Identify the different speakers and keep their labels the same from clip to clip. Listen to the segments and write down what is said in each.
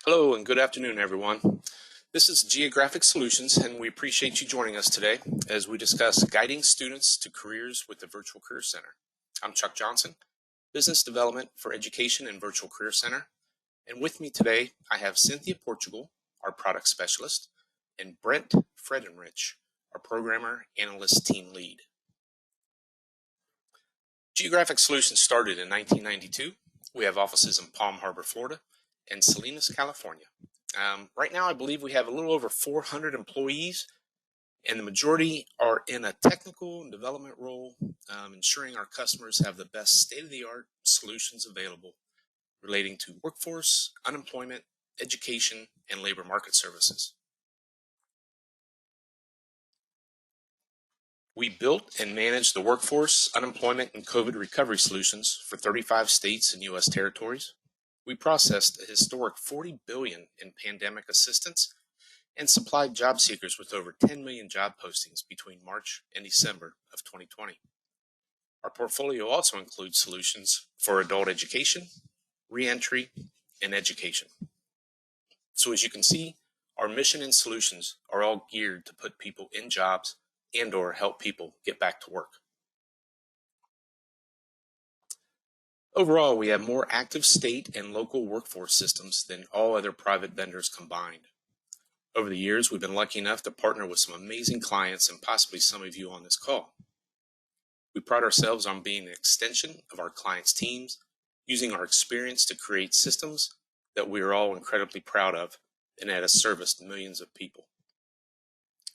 Speaker 1: Hello and good afternoon, everyone. This is Geographic Solutions, and we appreciate you joining us today as we discuss guiding students to careers with the Virtual Career Center. I'm Chuck Johnson, Business Development for Education and Virtual Career Center, and with me today I have Cynthia Portugal, our Product Specialist, and Brent Fredenrich, our Programmer Analyst Team Lead. Geographic Solutions started in 1992. We have offices in Palm Harbor, Florida, and Salinas, California. Right now, I believe we have a little over 400 employees, and the majority are in a technical and development role, ensuring our customers have the best state-of-the-art solutions available relating to workforce, unemployment, education, and labor market services. We built and managed the workforce, unemployment, and COVID recovery solutions for 35 states and U.S. territories. We processed a historic $40 billion in pandemic assistance and supplied job seekers with over 10 million job postings between March and December of 2020. Our portfolio also includes solutions for adult education, reentry, and education. So as you can see, our mission and solutions are all geared to put people in jobs and/or help people get back to work. Overall, we have more active state and local workforce systems than all other private vendors combined. Over the years, we've been lucky enough to partner with some amazing clients and possibly some of you on this call. We pride ourselves on being an extension of our clients' teams, using our experience to create systems that we are all incredibly proud of and that has serviced millions of people.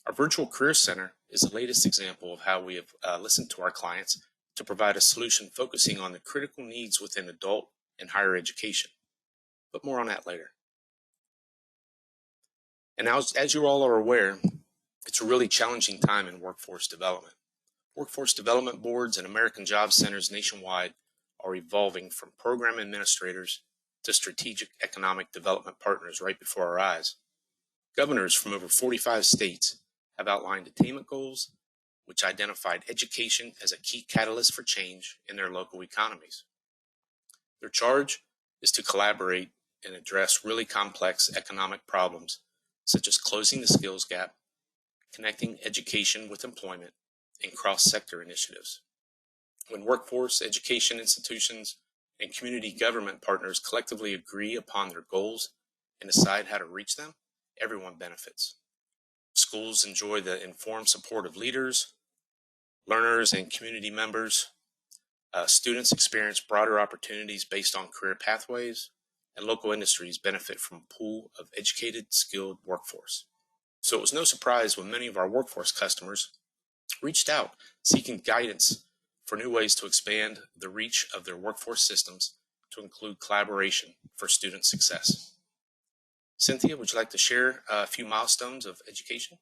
Speaker 1: Our Virtual Career Center is the latest example of how we have listened to our clients to provide a solution focusing on the critical needs within adult and higher education. But more on that later. And now, as you all are aware, it's a really challenging time in workforce development. Workforce development boards and American job centers nationwide are evolving from program administrators to strategic economic development partners right before our eyes. Governors from over 45 states have outlined attainment goals, which identified education as a key catalyst for change in their local economies. Their charge is to collaborate and address really complex economic problems, such as closing the skills gap, connecting education with employment, and cross-sector initiatives. When workforce, education institutions, and community government partners collectively agree upon their goals and decide how to reach them, everyone benefits. Schools enjoy the informed support of leaders, learners, and community members. Students experience broader opportunities based on career pathways, and local industries benefit from a pool of educated, skilled workforce. So it was no surprise when many of our workforce customers reached out seeking guidance for new ways to expand the reach of their workforce systems to include collaboration for student success. Cynthia, would you like to share a few milestones of education?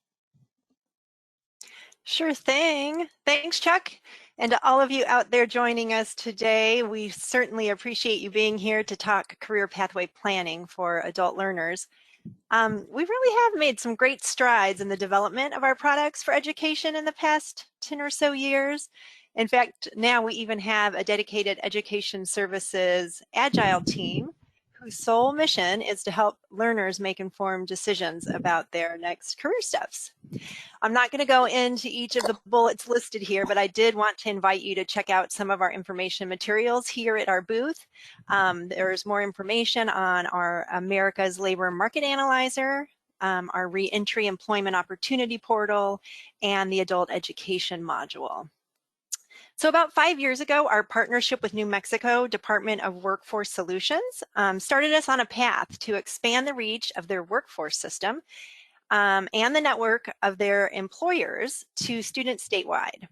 Speaker 2: Sure thing. Thanks, Chuck. And to all of you out there joining us today, we certainly appreciate you being here to talk career pathway planning for adult learners. We really have made some great strides in the development of our products for education in the past 10 or so years. In fact, now we even have a dedicated education services agile team whose sole mission is to help learners make informed decisions about their next career steps. I'm not going to go into each of the bullets listed here, but I did want to invite you to check out some of our information materials here at our booth. There's more information on our America's Labor Market Analyzer, our Reentry Employment Opportunity Portal, and the Adult Education module. So about 5 years ago, our partnership with New Mexico Department of Workforce Solutions started us on a path to expand the reach of their workforce system and the network of their employers to students statewide.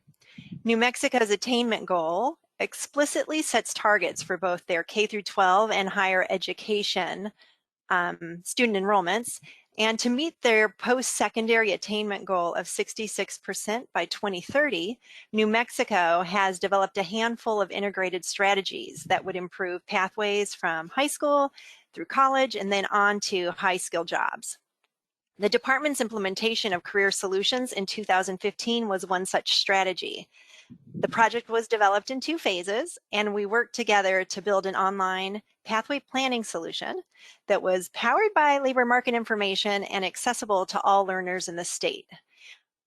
Speaker 2: New Mexico's attainment goal explicitly sets targets for both their K-12 and higher education student enrollments, and to meet their post-secondary attainment goal of 66% by 2030, New Mexico has developed a handful of integrated strategies that would improve pathways from high school through college and then on to high-skill jobs. The department's implementation of career solutions in 2015 was one such strategy. The project was developed in 2 phases, and we worked together to build an online pathway planning solution that was powered by labor market information and accessible to all learners in the state.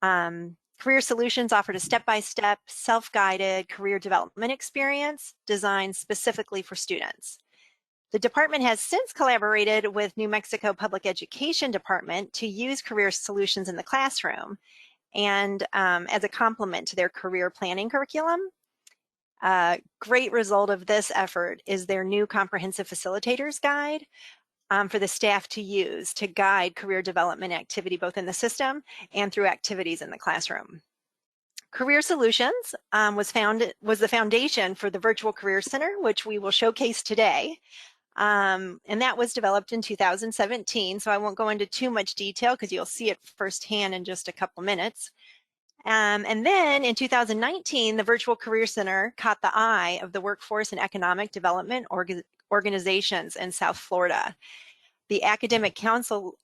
Speaker 2: Career Solutions offered a step-by-step, self-guided career development experience designed specifically for students. The department has since collaborated with New Mexico Public Education Department to use Career Solutions in the classroom and as a complement to their career planning curriculum. Great result of this effort is their new comprehensive facilitators guide for the staff to use to guide career development activity both in the system and through activities in the classroom. Career Solutions was the foundation for the Virtual Career Center, which we will showcase today. And that was developed in 2017, so I won't go into too much detail because you'll see it firsthand in just a couple minutes. And then in 2019, the Virtual Career Center caught the eye of the Workforce and Economic Development organizations in South Florida. The Academic Council,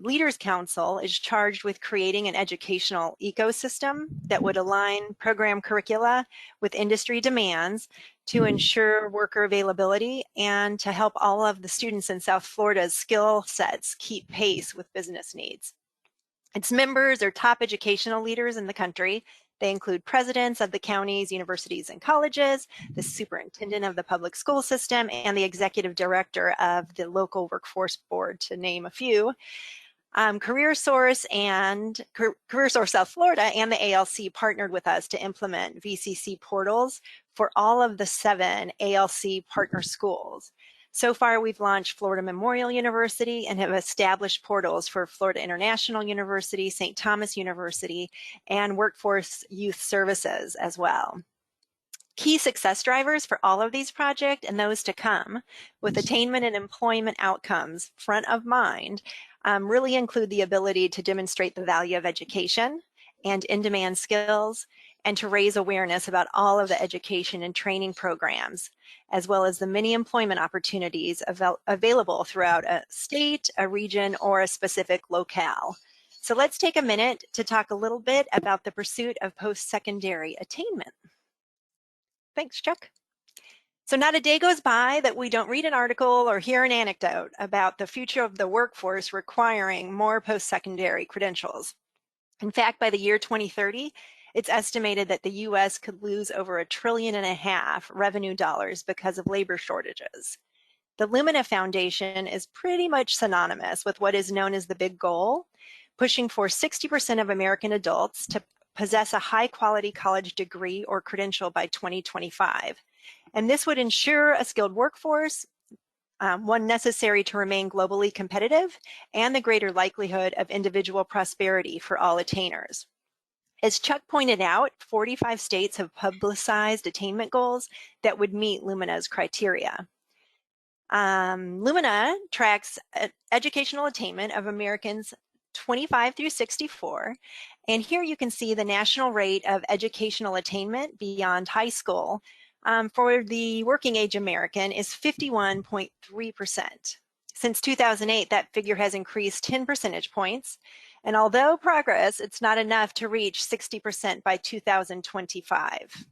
Speaker 2: Leaders Council is charged with creating an educational ecosystem that would align program curricula with industry demands to ensure worker availability and to help all of the students in South Florida's skill sets keep pace with business needs. Its members are top educational leaders in the country. They include presidents of the counties, universities, and colleges, the superintendent of the public school system, and the executive director of the local workforce board, to name a few. CareerSource South Florida and the ALC partnered with us to implement VCC portals for all of the 7 ALC partner schools. So far, we've launched Florida Memorial University and have established portals for Florida International University, St. Thomas University, and Workforce Youth Services as well. Key success drivers for all of these projects and those to come, with attainment and employment outcomes front of mind, really include the ability to demonstrate the value of education and in-demand skills, and to raise awareness about all of the education and training programs, as well as the many employment opportunities available throughout a state, a region, or a specific locale. So let's take a minute to talk a little bit about the pursuit of post-secondary attainment. Thanks, Chuck. So not a day goes by that we don't read an article or hear an anecdote about the future of the workforce requiring more post-secondary credentials. In fact, by the year 2030, it's estimated that the US could lose over $1.5 trillion revenue dollars because of labor shortages. The Lumina Foundation is pretty much synonymous with what is known as the big goal, pushing for 60% of American adults to possess a high-quality college degree or credential by 2025. And this would ensure a skilled workforce, one necessary to remain globally competitive, and the greater likelihood of individual prosperity for all attainers. As Chuck pointed out, 45 states have publicized attainment goals that would meet Lumina's criteria. Lumina tracks educational attainment of Americans 25 through 64, and here you can see the national rate of educational attainment beyond high school for the working age American is 51.3%. Since 2008, that figure has increased 10 percentage points. And although progress, it's not enough to reach 60% by 2025.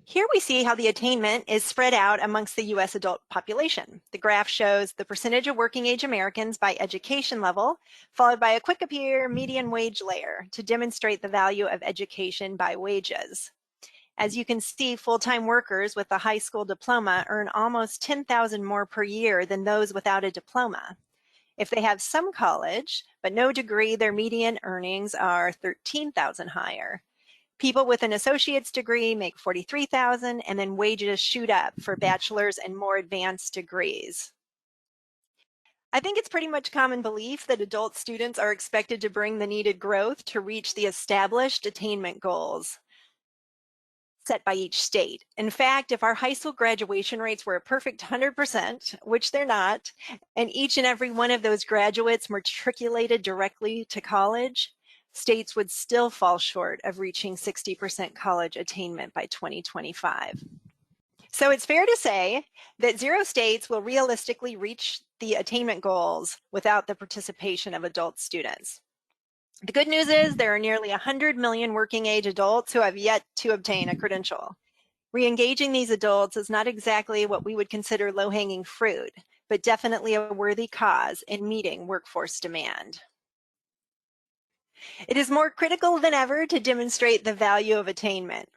Speaker 2: Here we see how the attainment is spread out amongst the US adult population. The graph shows the percentage of working age Americans by education level, followed by a quick appear median wage layer to demonstrate the value of education by wages. As you can see, full-time workers with a high school diploma earn almost $10,000 more per year than those without a diploma. If they have some college, but no degree, their median earnings are $13,000 higher. People with an associate's degree make $43,000, and then wages shoot up for bachelor's and more advanced degrees. I think it's pretty much common belief that adult students are expected to bring the needed growth to reach the established attainment goals set by each state. In fact, if our high school graduation rates were a perfect 100%, which they're not, and each and every one of those graduates matriculated directly to college, states would still fall short of reaching 60% college attainment by 2025. So it's fair to say that 0 states will realistically reach the attainment goals without the participation of adult students. The good news is there are nearly 100 million working age adults who have yet to obtain a credential. Re-engaging these adults is not exactly what we would consider low-hanging fruit, but definitely a worthy cause in meeting workforce demand. It is more critical than ever to demonstrate the value of attainment,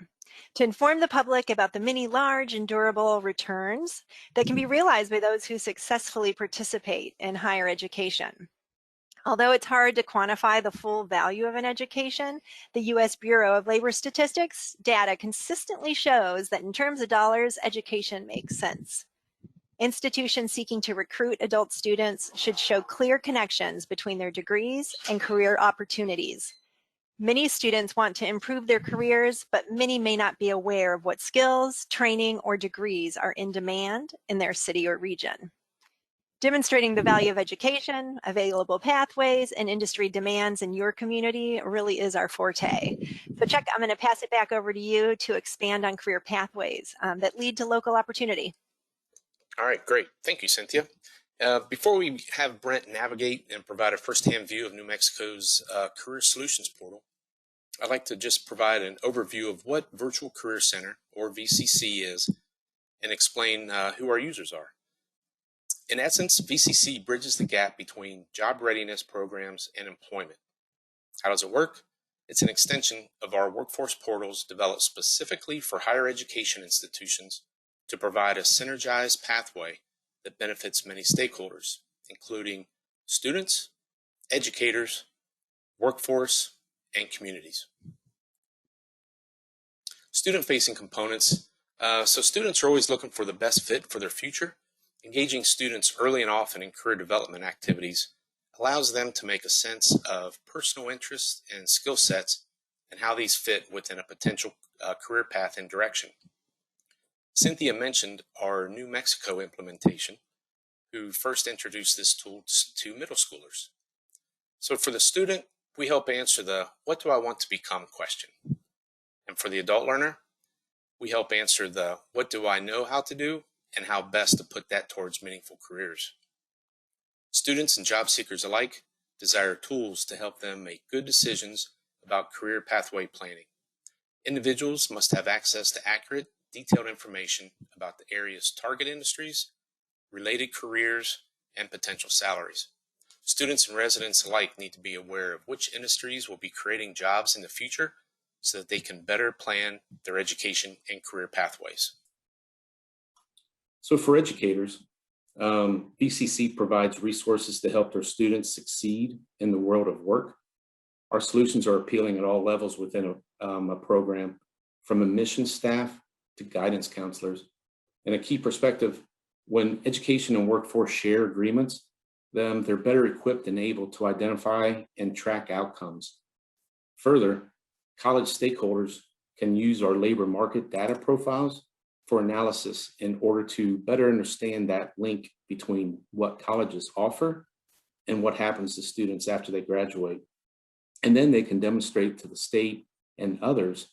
Speaker 2: to inform the public about the many large and durable returns that can be realized by those who successfully participate in higher education. Although it's hard to quantify the full value of an education, the U.S. Bureau of Labor Statistics data consistently shows that in terms of dollars, education makes sense. Institutions seeking to recruit adult students should show clear connections between their degrees and career opportunities. Many students want to improve their careers, but many may not be aware of what skills, training, or degrees are in demand in their city or region. Demonstrating the value of education, available pathways, and industry demands in your community really is our forte. So Chuck, I'm going to pass it back over to you to expand on career pathways that lead to local opportunity.
Speaker 1: All right, great. Thank you, Cynthia. Before we have Brent navigate and provide a firsthand view of New Mexico's Career Solutions Portal, I'd like to just provide an overview of what Virtual Career Center, or VCC, is and explain who our users are. In essence, VCC bridges the gap between job readiness programs and employment. How does it work? It's an extension of our workforce portals developed specifically for higher education institutions to provide a synergized pathway that benefits many stakeholders, including students, educators, workforce, and communities. Student-facing components. So students are always looking for the best fit for their future. Engaging students early and often in career development activities allows them to make a sense of personal interests and skill sets and how these fit within a potential career path and direction. Cynthia mentioned our New Mexico implementation, who first introduced this tool to middle schoolers. So for the student, we help answer the "what do I want to become" question. And for the adult learner, we help answer the "what do I know how to do" and how best to put that towards meaningful careers. Students and job seekers alike desire tools to help them make good decisions about career pathway planning. Individuals must have access to accurate, detailed information about the area's target industries, related careers, and potential salaries. Students and residents alike need to be aware of which industries will be creating jobs in the future so that they can better plan their education and career pathways.
Speaker 3: So for educators, VCC provides resources to help their students succeed in the world of work. Our solutions are appealing at all levels within a program, from admissions staff to guidance counselors. And a key perspective, when education and workforce share agreements, they're better equipped and able to identify and track outcomes. Further, college stakeholders can use our labor market data profiles for analysis in order to better understand that link between what colleges offer and what happens to students after they graduate. And then they can demonstrate to the state and others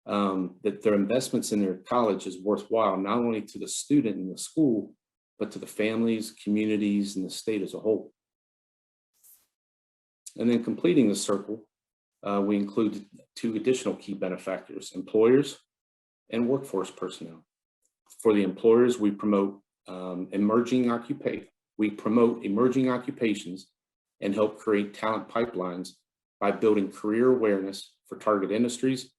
Speaker 3: that their investments in their college is worthwhile, not only to the student and the school, but to the families, communities, and the state as a whole. And then completing the circle, we include two additional key benefactors: employers and workforce personnel. For the employers, we promote emerging occupations and help create talent pipelines by building career awareness for target industries,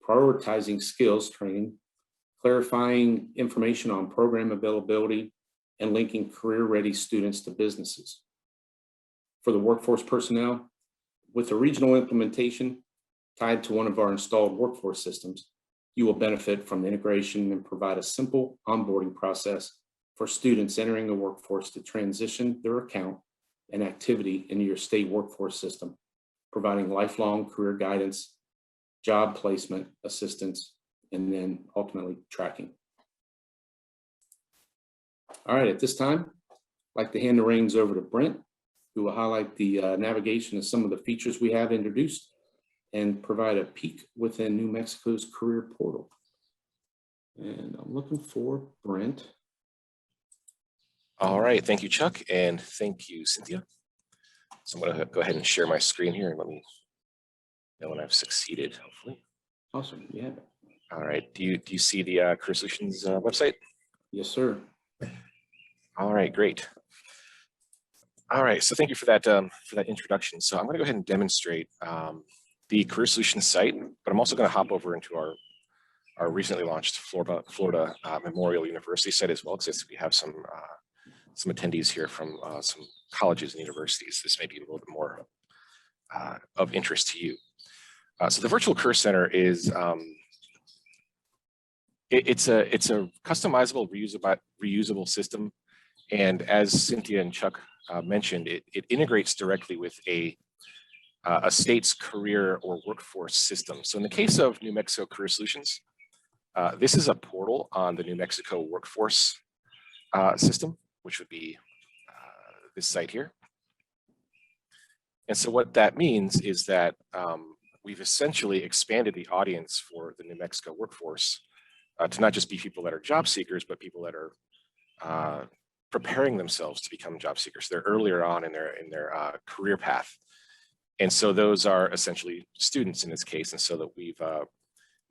Speaker 3: prioritizing skills training, clarifying information on program availability, and linking career-ready students to businesses. For the workforce personnel, with a regional implementation tied to one of our installed workforce systems, you will benefit from integration and provide a simple onboarding process for students entering the workforce to transition their account and activity into your state workforce system, providing lifelong career guidance, job placement assistance, and then ultimately tracking. All right, at this time, I'd like to hand the reins over to Brent, who will highlight the navigation of some of the features we have introduced and provide a peek within New Mexico's career portal. And I'm looking for Brent.
Speaker 4: All right, thank you, Chuck, and thank you, Cynthia. So I'm gonna go ahead and share my screen here and let me know when I've succeeded, hopefully.
Speaker 3: Awesome, you have it.
Speaker 4: All right, do you see the Career Solutions website?
Speaker 3: Yes, sir.
Speaker 4: All right, great. All right, so thank you for that introduction. So I'm going to go ahead and demonstrate the Career Solutions site, but I'm also going to hop over into our recently launched Florida Memorial University site as well, because we have some attendees here from some colleges and universities. This may be a little bit more of interest to you. So the Virtual Career Center is it's a customizable, reusable system, and as Cynthia and Chuck mentioned, it integrates directly with a state's career or workforce system. So in the case of New Mexico Career Solutions, this is a portal on the New Mexico workforce system, which would be this site here. And so what that means is that we've essentially expanded the audience for the New Mexico workforce to not just be people that are job seekers, but people that are preparing themselves to become job seekers. They're earlier on in their career path. And so those are essentially students in this case. And so that we've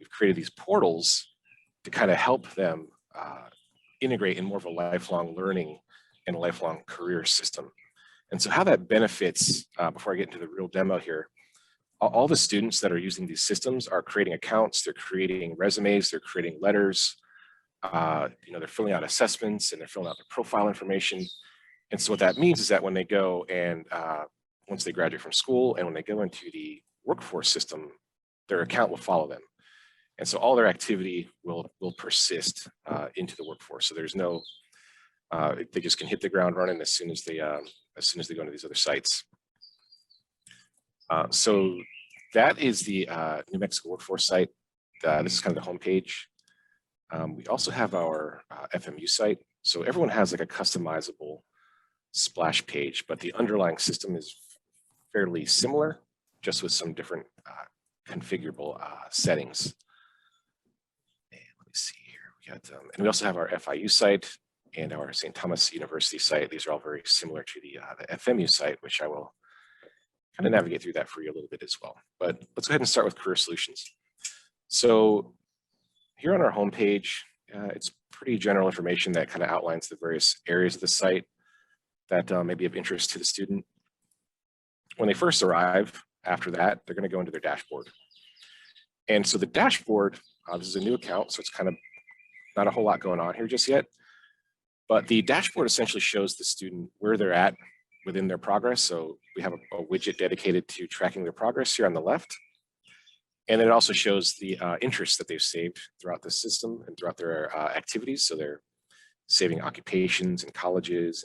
Speaker 4: created these portals to kind of help them integrate in more of a lifelong learning and a lifelong career system. And so how that benefits, before I get into the real demo here, all the students that are using these systems are creating accounts, they're creating resumes, they're creating letters, they're filling out assessments and they're filling out their profile information. And so what that means is that when they go and once they graduate from school and when they go into the workforce system, their account will follow them. And so all their activity will persist into the workforce. So there's no, they just can hit the ground running as soon as they go into these other sites. So that is the New Mexico workforce site. This is kind of the homepage. We also have our FMU site. So everyone has like a customizable splash page, but the underlying system is fairly similar, just with some different configurable settings. And let me see here. We got, and we also have our FIU site and our St. Thomas University site. These are all very similar to the FMU site, which I will kind of navigate through that for you a little bit as well. But let's go ahead and start with Career Solutions. So here on our homepage, it's pretty general information that kind of outlines the various areas of the site that may be of interest to the student. When they first arrive, after that, they're going to go into their dashboard. And so the dashboard, this is a new account, so it's kind of not a whole lot going on here just yet. But the dashboard essentially shows the student where they're at within their progress. So we have a widget dedicated to tracking their progress here on the left. And then it also shows the interests that they've saved throughout the system and throughout their activities. So they're saving occupations and colleges,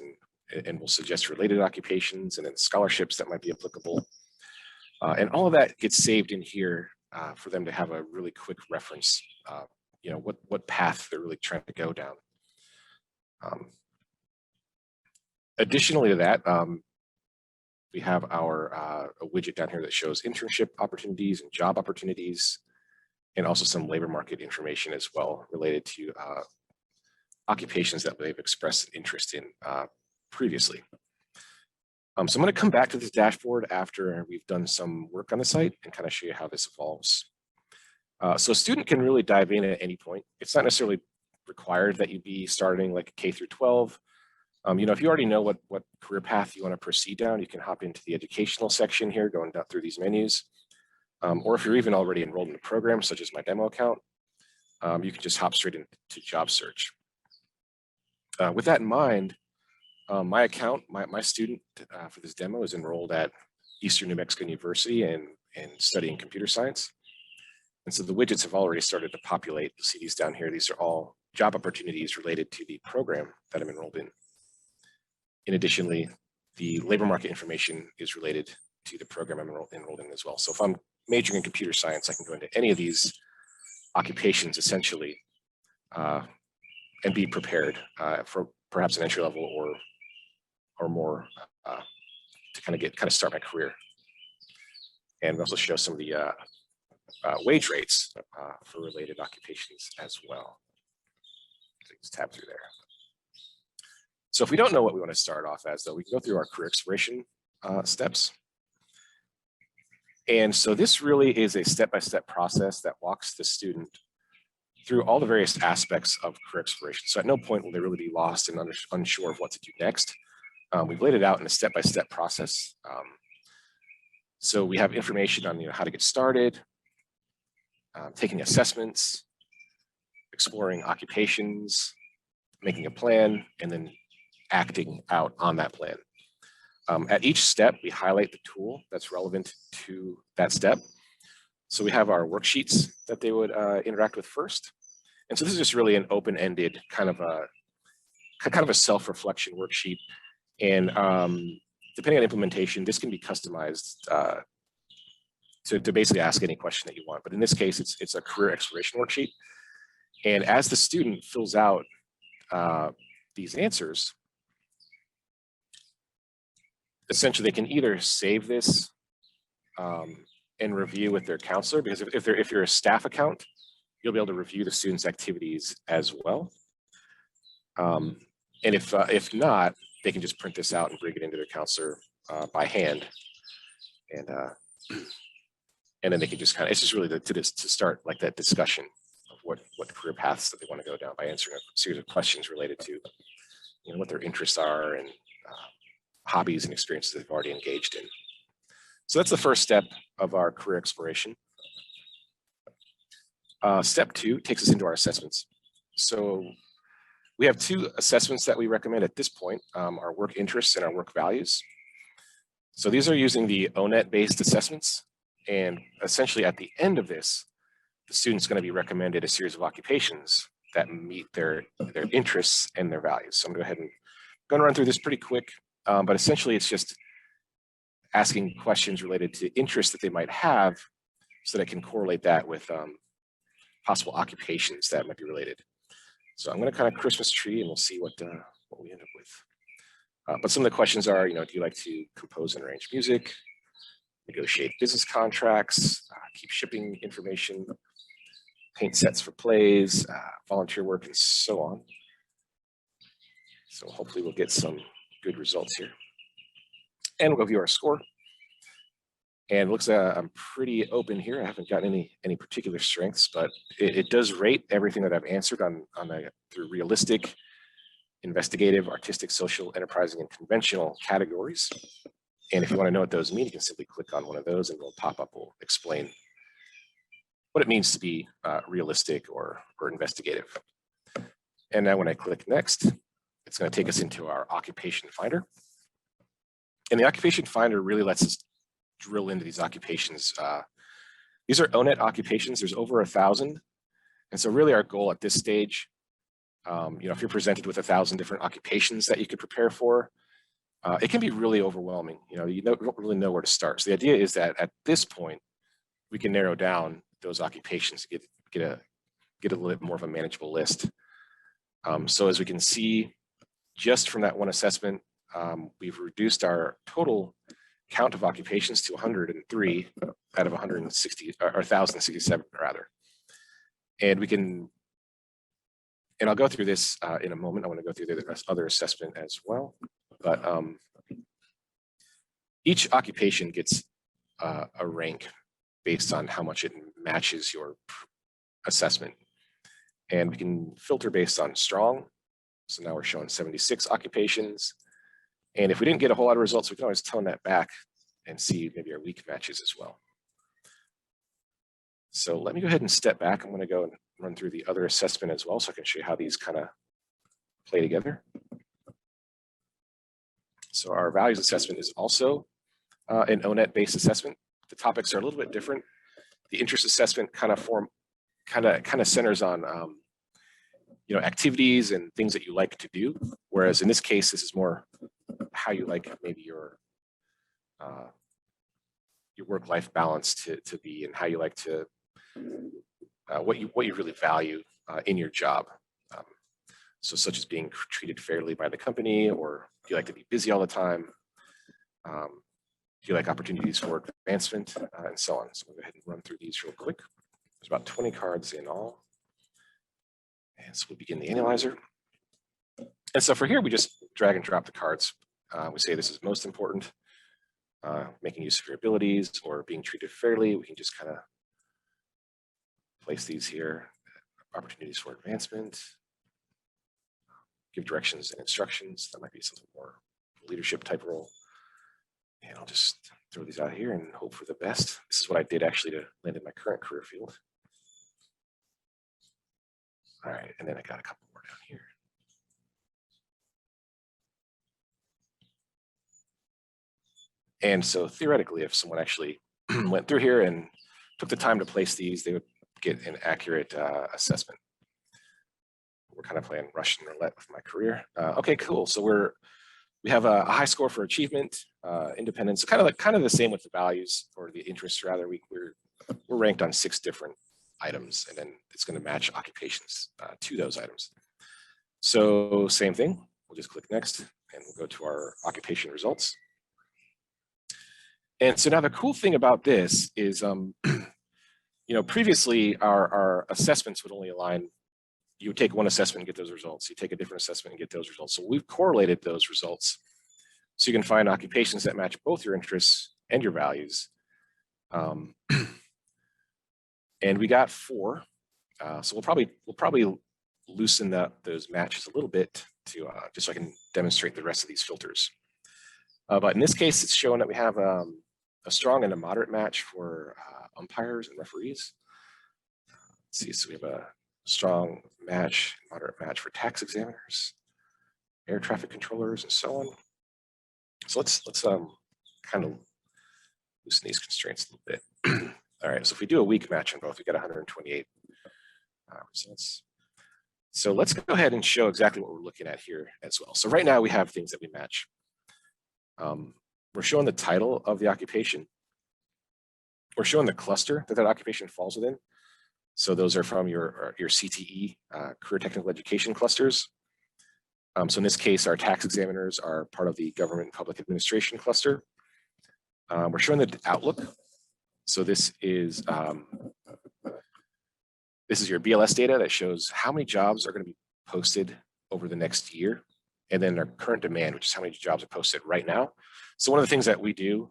Speaker 4: and will suggest related occupations and then scholarships that might be applicable. And all of that gets saved in here for them to have a really quick reference, what path they're really trying to go down. Additionally to that, we have our a widget down here that shows internship opportunities and job opportunities, and also some labor market information as well related to occupations that they've expressed interest in previously. So I'm going to come back to this dashboard after we've done some work on the site and kind of show you how this evolves. So a student can really dive in at any point. It's not necessarily required that you be starting like K through 12. If you already know what career path you want to proceed down, you can hop into the educational section here, going down through these menus. Or if you're even already enrolled in a program, such as my demo account, you can just hop straight into job search. With that in mind, my account, my student for this demo is enrolled at Eastern New Mexico University and studying computer science. And so the widgets have already started to populate. You'll see these down here. These are all job opportunities related to the program that I'm enrolled in. In additionally, the labor market information is related to the program I'm enrolled in as well. So if I'm majoring in computer science, I can go into any of these occupations essentially and be prepared for perhaps an entry level or more to kind of start my career. And we also show some of the wage rates for related occupations as well. So just tab through there. So if we don't know what we want to start off as, though, we can go through our career exploration steps. And so this really is a step-by-step process that walks the student through all the various aspects of career exploration. So at no point will they really be lost and unsure of what to do next. We've laid it out in a step-by-step process. So we have information on how to get started, taking assessments, exploring occupations, making a plan, and then acting out on that plan. At each step, we highlight the tool that's relevant to that step. So we have our worksheets that they would interact with first. And so this is just really an open-ended kind of a self-reflection worksheet. And depending on implementation, this can be customized to basically ask any question that you want. But in this case, it's a career exploration worksheet. And as the student fills out these answers, essentially they can either save this and review with their counselor, because if you're a staff account, you'll be able to review the student's activities as well. And if not, they can just print this out and bring it into their counselor by hand. And then they can just it's just really to start like that discussion of what career paths that they want to go down by answering a series of questions related to what their interests are and hobbies and experiences they've already engaged in. So that's the first step of our career exploration. Step 2 takes us into our assessments. So we have 2 assessments that we recommend at this point, our work interests and our work values. So these are using the ONET-based assessments. And essentially at the end of this, the student's going to be recommended a series of occupations that meet their interests and their values. So I'm going to run through this pretty quick, but essentially it's just asking questions related to interests that they might have so that I can correlate that with possible occupations that might be related. So I'm going to kind of Christmas tree and we'll see what we end up with. But some of the questions are, do you like to compose and arrange music, negotiate business contracts, keep shipping information, paint sets for plays, volunteer work, and so on. So hopefully we'll get some good results here. And we'll view our score. And it looks like I'm pretty open here. I haven't gotten any particular strengths, but it does rate everything that I've answered through realistic, investigative, artistic, social, enterprising, and conventional categories. And if you want to know what those mean, you can simply click on one of those and it'll pop up, will explain what it means to be realistic or investigative. And now when I click next, it's going to take us into our occupation finder. And the occupation finder really lets us drill into these occupations. These are ONET occupations. There's over 1,000. And so really our goal at this stage, if you're presented with 1,000 different occupations that you could prepare for, it can be really overwhelming. You don't really know where to start. So the idea is that at this point, we can narrow down those occupations to get a little bit more of a manageable list. So as we can see, just from that one assessment, we've reduced our total count of occupations to 103 out of 160 or 1,067 rather. And we can, and I'll go through this in a moment. I want to go through the other assessment as well. But each occupation gets a rank based on how much it matches your assessment. And we can filter based on strong. So now we're showing 76 occupations. And if we didn't get a whole lot of results, we can always tone that back and see maybe our weak matches as well. So let me go ahead and step back. I'm going to go and run through the other assessment as well so I can show you how these kind of play together. So our values assessment is also an ONET-based assessment. The topics are a little bit different. The interest assessment kind of centers on activities and things that you like to do, whereas in this case, this is more how you like maybe your work-life balance to be, and how you like to what you really value in your job. So such as being treated fairly by the company, or do you like to be busy all the time? Do you like opportunities for work advancement, and so on. So we'll go ahead and run through these real quick. There's about 20 cards in all. And so we'll begin the analyzer. And so for here, we just drag and drop the cards. We say this is most important, making use of your abilities, or being treated fairly. We can just kind of place these here. opportunities for advancement, give directions and instructions. That might be something more leadership type role. And I'll just throw these out here and hope for the best. This is what I did actually to land in my current career field. All right, and then I got a couple more down here. And so theoretically, if someone actually went through here and took the time to place these, they would get an accurate assessment. We're kind of playing Russian roulette with my career. Okay, cool. So we have a high score for achievement, independence, kind of the same with the values or the interests rather. We're ranked on 6 different items, and then it's going to match occupations to those items. So same thing. We'll just click next, and we'll go to our occupation results. And so now the cool thing about this is, previously our assessments would only align. You would take one assessment and get those results. You take a different assessment and get those results. So we've correlated those results. So you can find occupations that match both your interests and your values. And we got 4. So we'll probably loosen those matches a little bit to just so I can demonstrate the rest of these filters. But in this case, it's showing that we have a strong and a moderate match for umpires and referees. Let's see, so we have a strong match, moderate match for tax examiners, air traffic controllers, and so on. So let's kind of loosen these constraints a little bit. All right, so if we do a weak match on both, we get 128 results. So let's go ahead and show exactly what we're looking at here as well. So right now we have things that we match. We're showing the title of the occupation. We're showing the cluster that occupation falls within. So those are from your CTE, career technical education clusters. So in this case, our tax examiners are part of the government and public administration cluster. We're showing the outlook. So this is your BLS data that shows how many jobs are going to be posted over the next year, and then our current demand, which is how many jobs are posted right now. So one of the things that we do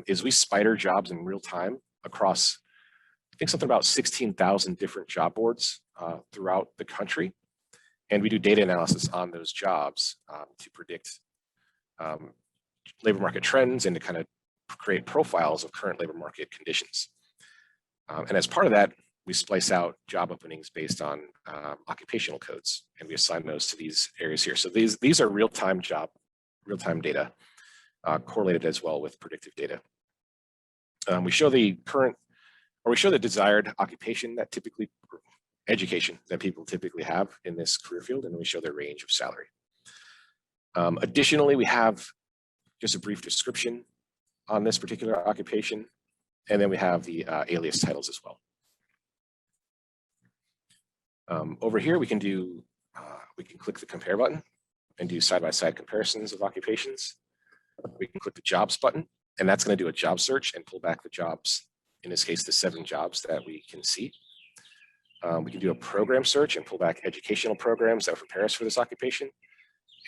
Speaker 4: is we spider jobs in real time across, I think, something about 16,000 different job boards throughout the country. And we do data analysis on those jobs to predict labor market trends and to kind of create profiles of current labor market conditions. And as part of that, we splice out job openings based on occupational codes, and we assign those to these areas here. So these are real-time data correlated as well with predictive data. We show the desired occupation that education that people typically have in this career field, and we show their range of salary. Additionally, we have just a brief description on this particular occupation, and then we have the alias titles as well. Over here, we can click the compare button and do side-by-side comparisons of occupations. We can click the jobs button, and that's going to do a job search and pull back the jobs, in this case, the 7 jobs that we can see. We can do a program search and pull back educational programs that would prepare us for this occupation.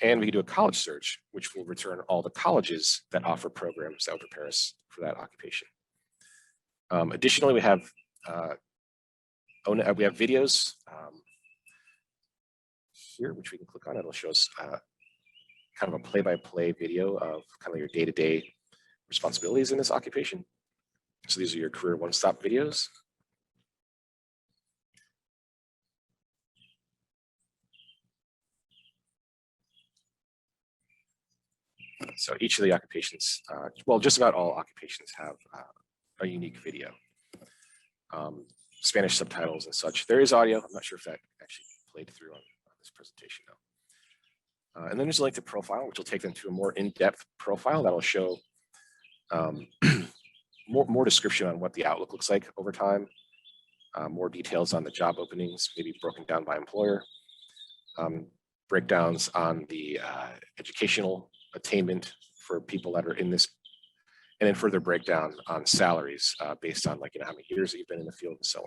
Speaker 4: And we can do a college search, which will return all the colleges that offer programs that would prepare us for that occupation. Additionally, we have videos here, which we can click on. It'll show us kind of a play-by-play video of kind of your day-to-day responsibilities in this occupation. So these are your career one-stop videos. So each of the occupations, well, just about all occupations have a unique video. Spanish subtitles and such. There is audio. I'm not sure if that actually played through on this presentation though. And then there's a link to profile, which will take them to a more in-depth profile that'll show more description on what the outlook looks like over time, more details on the job openings, maybe broken down by employer, breakdowns on the educational attainment for people that are in this, and then further breakdown on salaries based on how many years that you've been in the field and so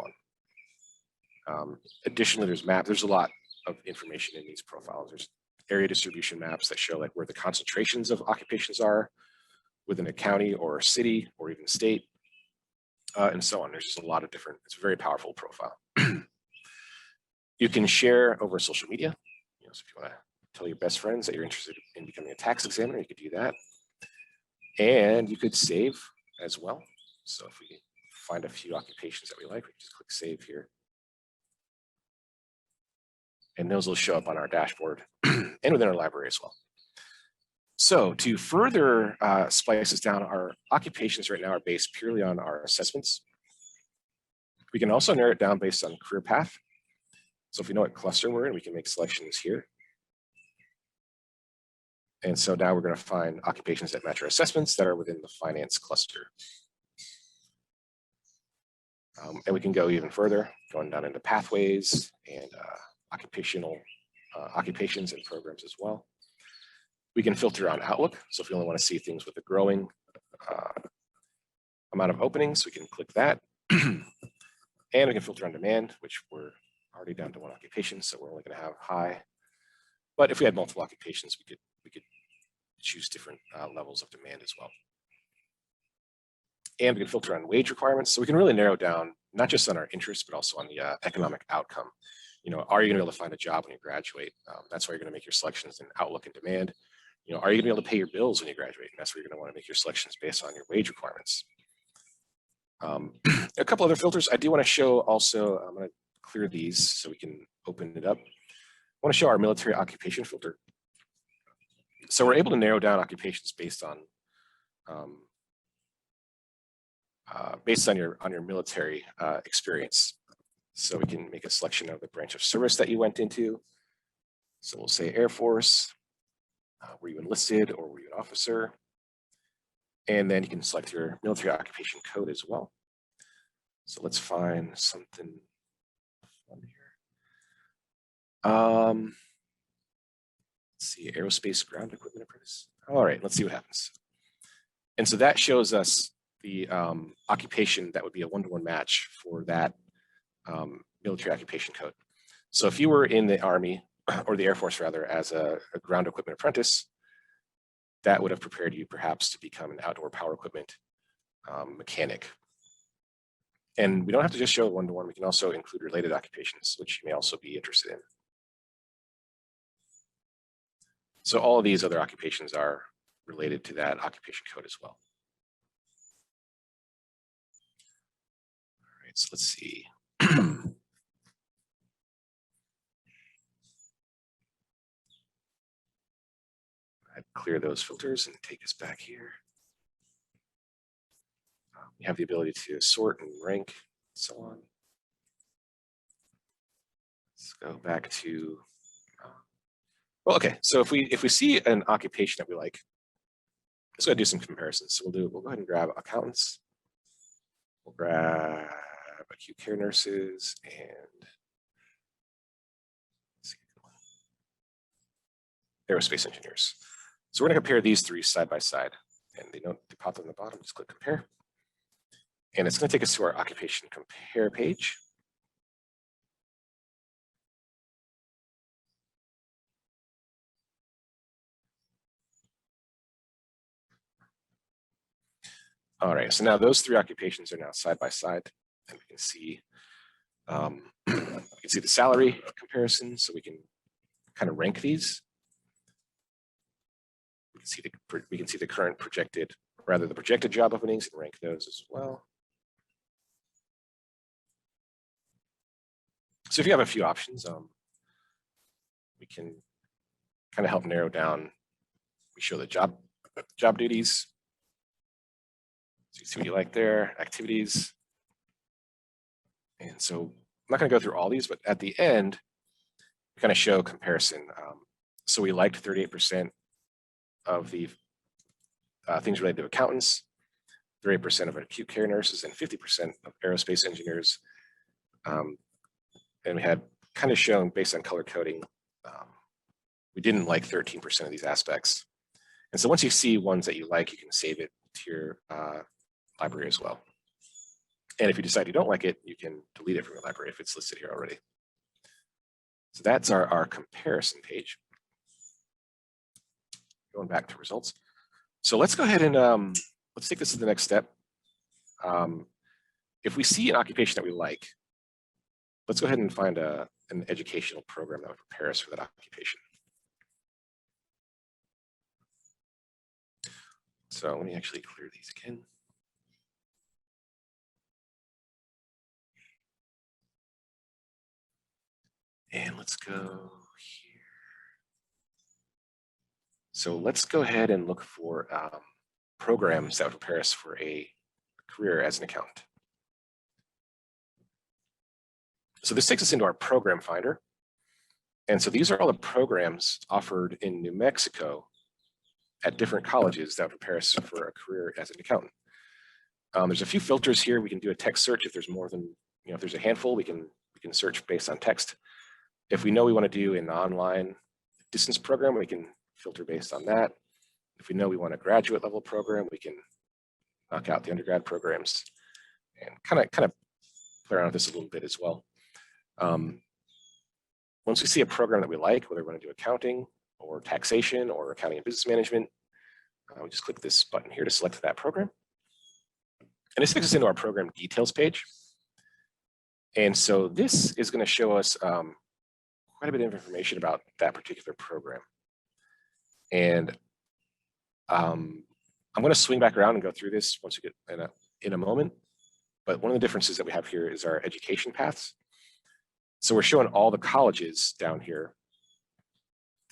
Speaker 4: on. Additionally, there's a lot of information in these profiles. There's area distribution maps that show where the concentrations of occupations are within a county or a city or even state, and so on. There's just a lot of different, it's a very powerful profile. You can share over social media. So if you want to tell your best friends that you're interested in becoming a tax examiner, you could do that. And you could save as well. So if we find a few occupations that we like, we can just click save here. And those will show up on our dashboard and within our library as well. So to further splice this down, our occupations right now are based purely on our assessments. We can also narrow it down based on career path. So if we know what cluster we're in, we can make selections here. And so now we're going to find occupations that match our assessments that are within the finance cluster. And we can go even further, going down into pathways and occupations and programs as well. We can filter on Outlook. So if you only want to see things with a growing amount of openings, we can click that. And we can filter on demand, which we're already down to one occupation, so we're only going to have high. But if we had multiple occupations, we could choose different levels of demand as well. And we can filter on wage requirements, so we can really narrow down not just on our interests, but also on the economic outcome. Are you going to be able to find a job when you graduate? That's why you're going to make your selections in Outlook and demand. Are you going to be able to pay your bills when you graduate? And that's where you're going to want to make your selections based on your wage requirements. A couple other filters I do want to show also. I'm going to clear these so we can open it up. I want to show our military occupation filter. So we're able to narrow down occupations based on your military experience. So we can make a selection of the branch of service that you went into. So we'll say Air Force. Were you enlisted or were you an officer? And then you can select your military occupation code as well. So let's find something fun here. Let's see, aerospace ground equipment apprentice. All right, let's see what happens. And so that shows us the occupation that would be a one-to-one match for that military occupation code. So if you were in the Army, or the Air Force rather, as a ground equipment apprentice, that would have prepared you perhaps to become an outdoor power equipment mechanic. And we don't have to just show one-to-one, we can also include related occupations, which you may also be interested in. So all of these other occupations are related to that occupation code as well. All right, so let's see. I'd clear those filters and take us back here. We have the ability to sort and rank, and so on. Let's go back to, well, okay. So if we see an occupation that we like, let's go ahead and do some comparisons. So we'll go ahead and grab accountants. We'll grab acute care nurses and aerospace engineers. So we're going to compare these three side by side, and they pop on the bottom. Just click compare, and it's going to take us to our occupation compare page. All right, so now those three occupations are now side by side, and we can see the salary comparison. So we can kind of rank these. We can see the current projected, rather the projected job openings, and rank those as well. So if you have a few options, we can kind of help narrow down. We show the job duties. So you see what you like there, activities. And so I'm not going to go through all these, but at the end, we kind of show comparison. So we liked 38% of the things related to accountants, 38% of acute care nurses, and 50% of aerospace engineers. And we had kind of shown based on color coding, we didn't like 13% of these aspects. And so once you see ones that you like, you can save it to your library as well. And if you decide you don't like it, you can delete it from your library if it's listed here already. So that's our comparison page. Going back to results. So let's go ahead and let's take this to the next step. If we see an occupation that we like, let's go ahead and find a an educational program that would prepare us for that occupation. So let me actually clear these again. And let's go here. So let's go ahead and look for programs that would prepare us for a career as an accountant. So this takes us into our program finder. And so these are all the programs offered in New Mexico at different colleges that would prepare us for a career as an accountant. There's a few filters here. We can do a text search if there's more than, if there's a handful, we can search based on text. If we know we want to do an online distance program, we can filter based on that. If we know we want a graduate level program, we can knock out the undergrad programs and kind of play around with this a little bit as well. Once we see a program that we like, whether we want to do accounting or taxation or accounting and business management, we just click this button here to select that program. And this takes us into our program details page. And so this is going to show us quite a bit of information about that particular program. And I'm going to swing back around and go through this once we get in a moment. But one of the differences that we have here is our education paths. So we're showing all the colleges down here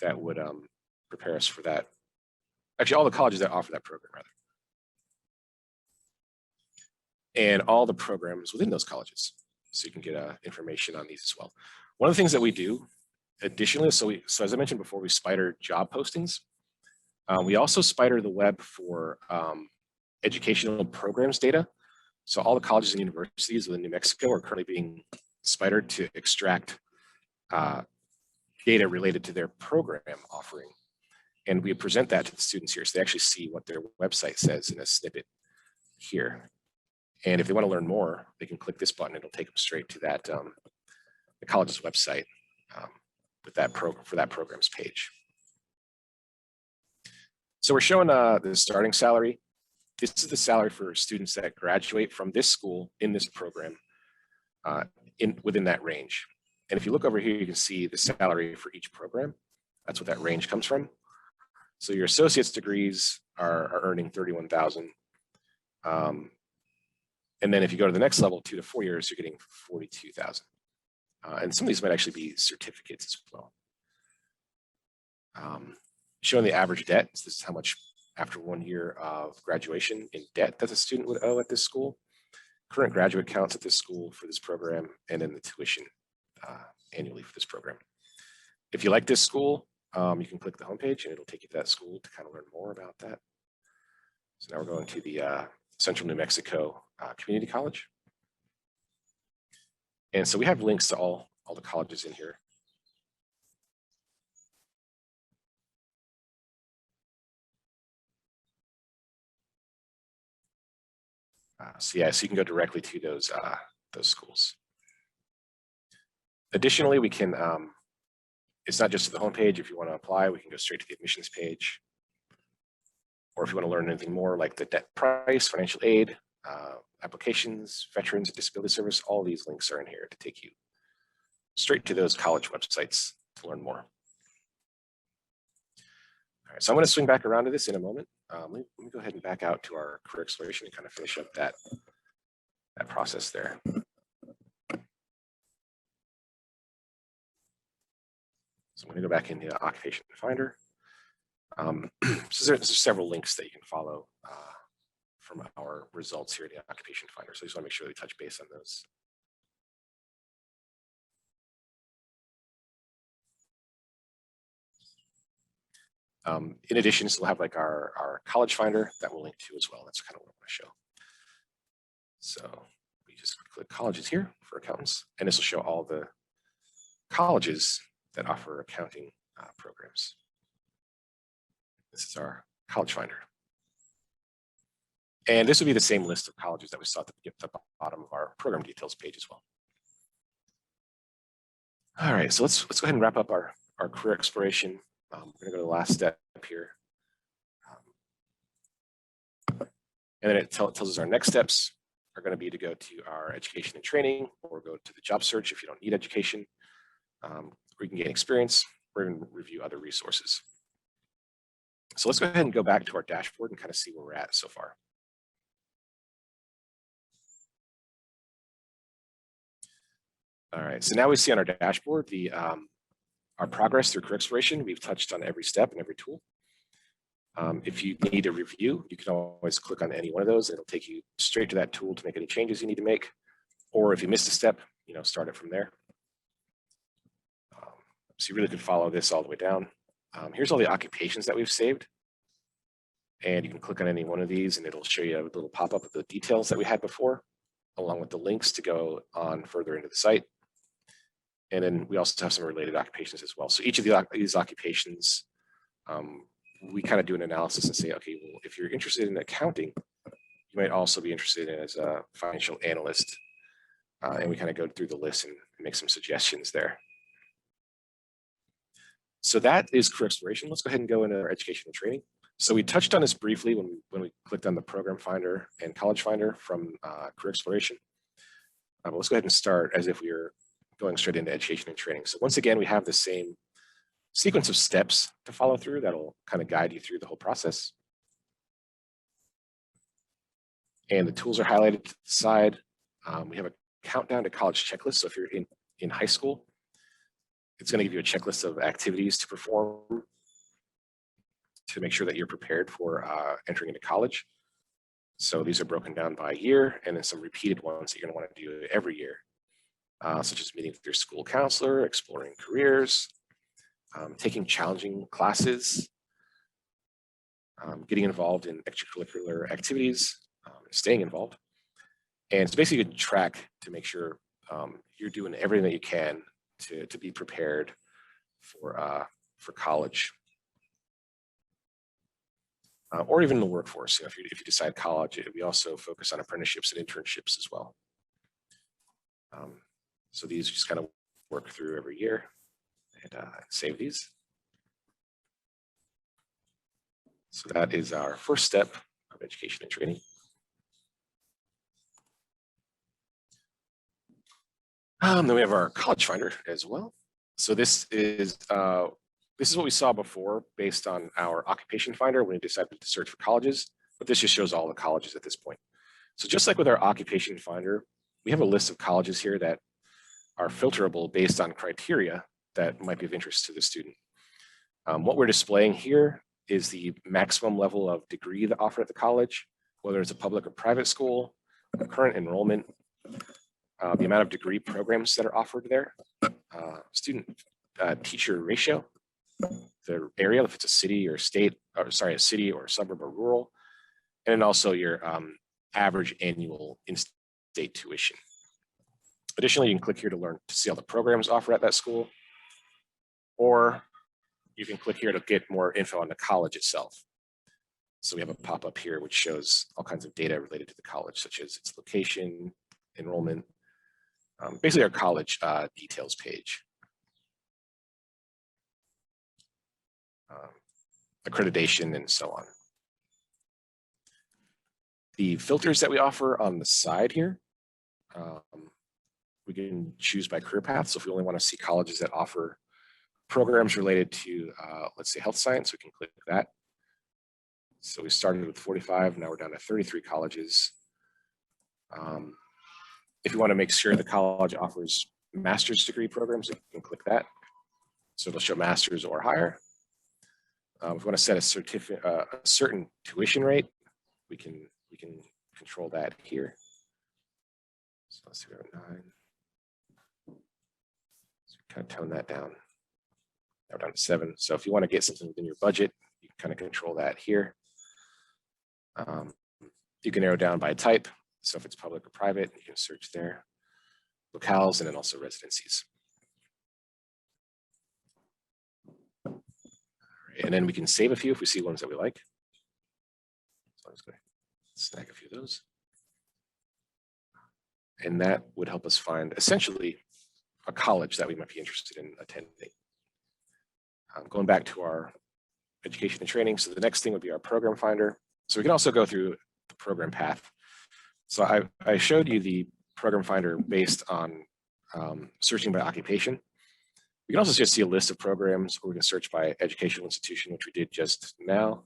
Speaker 4: that would prepare us for that. Actually, all the colleges that offer that program, rather. And all the programs within those colleges. So you can get information on these as well. One of the things that we do additionally, so as I mentioned before, we spider job postings. We also spider the web for educational programs data. So all the colleges and universities within New Mexico are currently being spidered to extract data related to their program offering. And we present that to the students here. So they actually see what their website says in a snippet here. And if they want to learn more, they can click this button. It'll take them straight to that the college's website with that program for that program's page. So we're showing the starting salary. This is the salary for students that graduate from this school in this program within that range. And if you look over here, you can see the salary for each program. That's what that range comes from. So your associate's degrees are earning $31,000. And then if you go to the next level, 2 to 4 years, you're getting $42,000. And some of these might actually be certificates as well. Showing the average debt, so this is how much after 1 year of graduation in debt that a student would owe at this school. Current graduate counts at this school for this program, and then the tuition annually for this program. If you like this school, you can click the homepage and it'll take you to that school to kind of learn more about that. So now we're going to the Central New Mexico Community College. And so we have links to all the colleges in here. So yeah, so you can go directly to those schools. Additionally, we can, it's not just to the homepage. If you want to apply, we can go straight to the admissions page. Or if you want to learn anything more like the debt price, financial aid, applications, veterans, disability service, all these links are in here to take you straight to those college websites to learn more. All right, so I'm going to swing back around to this in a moment. Let me go ahead and back out to our career exploration and kind of finish up that process there. So I'm going to go back into Occupation Finder. So there's several links that you can follow from our results here in the Occupation Finder. So I just want to make sure we touch base on those. In addition, so we'll have like our college finder that we'll link to as well. That's kind of what I want to show. So we just click colleges here for accountants, and this will show all the colleges that offer accounting programs. This is our college finder. And this would be the same list of colleges that we saw at the bottom of our program details page as well. All right, so let's go ahead and wrap up our career exploration. We're going to go to the last step here. And then it tells us our next steps are going to be to go to our education and training, or go to the job search if you don't need education. where you can gain experience or even review other resources. So let's go ahead and go back to our dashboard and kind of see where we're at so far. All right, so now we see on our dashboard our progress through career exploration. We've touched on every step and every tool. If you need a review, you can always click on any one of those. It'll take you straight to that tool to make any changes you need to make. Or if you missed a step, start it from there. So you really could follow this all the way down. Here's all the occupations that we've saved. And you can click on any one of these and it'll show you a little pop-up of the details that we had before, along with the links to go on further into the site. And then we also have some related occupations as well. So each of these occupations, we kind of do an analysis and say, okay, well, if you're interested in accounting, you might also be interested in as a financial analyst. And we kind of go through the list and make some suggestions there. So that is career exploration. Let's go ahead and go into our education and training. So we touched on this briefly when we clicked on the program finder and college finder from career exploration. But let's go ahead and start as if we were going straight into education and training. So once again, we have the same sequence of steps to follow through that'll kind of guide you through the whole process. And the tools are highlighted to the side. We have a countdown to college checklist. So if you're in high school, it's going to give you a checklist of activities to perform to make sure that you're prepared for entering into college. So these are broken down by year, and then some repeated ones that you're going to want to do every year, such as meeting with your school counselor, exploring careers, taking challenging classes, getting involved in extracurricular activities, staying involved. And it's basically a track to make sure you're doing everything that you can to be prepared for college. Or even the workforce. If you decide college, we also focus on apprenticeships and internships as well. So these just kind of work through every year and save these. So that is our first step of education and training. Then we have our college finder as well. So this is what we saw before based on our occupation finder when we decided to search for colleges, but this just shows all the colleges at this point. So just like with our occupation finder, we have a list of colleges here that are filterable based on criteria that might be of interest to the student. What we're displaying here is the maximum level of degree that offered at the college, whether it's a public or private school, the current enrollment, the amount of degree programs that are offered there, student teacher ratio, the area, if it's a city or state, or sorry, a city or a suburb or rural, and then also your average annual in-state tuition. Additionally, you can click here to see all the programs offered at that school, or you can click here to get more info on the college itself. So we have a pop-up here which shows all kinds of data related to the college, such as its location, enrollment, basically our college details page. Accreditation and so on. The filters that we offer on the side here, we can choose by career path. So if we only want to see colleges that offer programs related to, let's say, health science, we can click that. So we started with 45, now we're down to 33 colleges. If you want to make sure the college offers master's degree programs, you can click that. So it'll show master's or higher. If we want to set a certain tuition rate, we can control that here. So let's see, we're at 9. So kind of tone that down. Now we're down to 7. So if you want to get something within your budget, you can kind of control that here. You can narrow down by type. So if it's public or private, you can search there. Locales and then also residencies. And then we can save a few if we see ones that we like. So let's go ahead and snag a few of those. And that would help us find essentially a college that we might be interested in attending. Going back to our education and training. So the next thing would be our program finder. So we can also go through the program path. So I showed you the program finder based on searching by occupation. We can also just see a list of programs, or we can search by educational institution, which we did just now,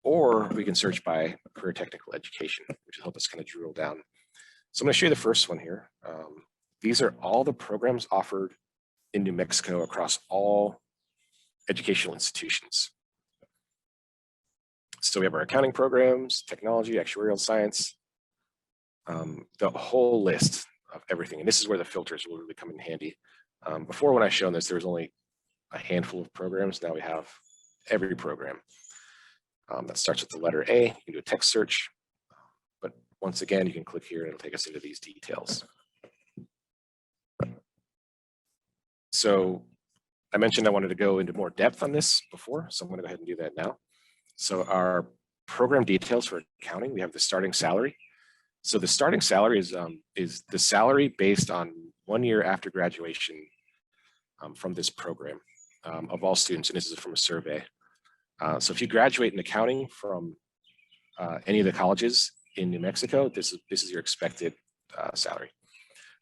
Speaker 4: or we can search by career technical education, which will help us kind of drill down. So I'm going to show you the first one here. These are all the programs offered in New Mexico across all educational institutions. So we have our accounting programs, technology, actuarial science, the whole list of everything. And this is where the filters will really come in handy. Before, when I shown this, there was only a handful of programs. Now we have every program. That starts with the letter A. You can do a text search. But once again, you can click here and it'll take us into these details. So I mentioned I wanted to go into more depth on this before, so I'm going to go ahead and do that now. So our program details for accounting, we have the starting salary. So the starting salary is the salary based on 1 year after graduation from this program of all students, and this is from a survey. So if you graduate in accounting from any of the colleges in New Mexico, this is your expected salary.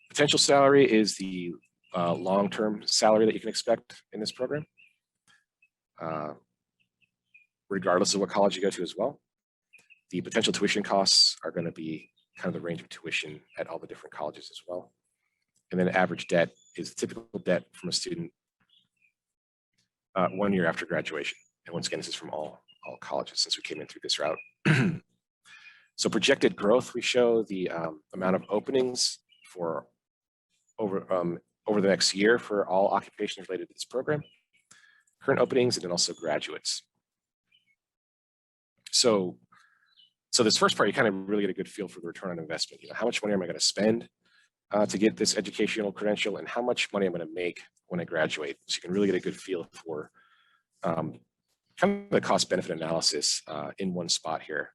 Speaker 4: Potential salary is the long-term salary that you can expect in this program, regardless of what college you go to as well. The potential tuition costs are going to be kind of the range of tuition at all the different colleges as well. And then average debt is typical debt from a student 1 year after graduation. And once again, this is from all colleges since we came in through this route. So projected growth, we show the amount of openings for over the next year for all occupations related to this program, current openings, and then also graduates. So this first part, you kind of really get a good feel for the return on investment. You know, how much money am I going to spend to get this educational credential, and how much money I'm going to make when I graduate? So you can really get a good feel for kind of the cost benefit analysis in one spot here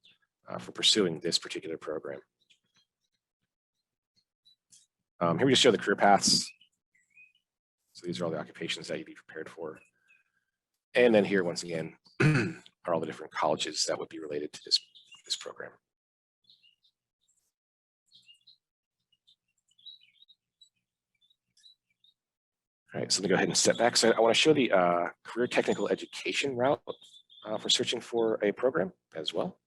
Speaker 4: for pursuing this particular program. Here we just show the career paths. So these are all the occupations that you'd be prepared for. And then here, once again, are all the different colleges that would be related to this program. All right, so let me go ahead and step back. So I want to show the career technical education route for searching for a program as well.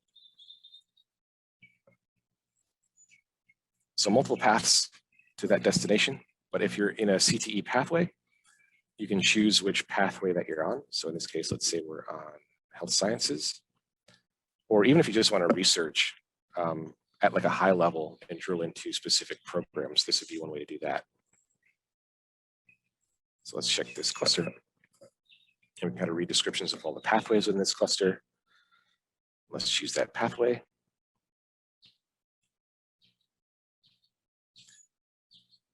Speaker 4: So multiple paths to that destination, but if you're in a CTE pathway, you can choose which pathway that you're on. So in this case, let's say we're on health sciences, or even if you just want to research at like a high level and drill into specific programs, this would be one way to do that. So let's check this cluster. And we can kind of read descriptions of all the pathways in this cluster. Let's choose that pathway.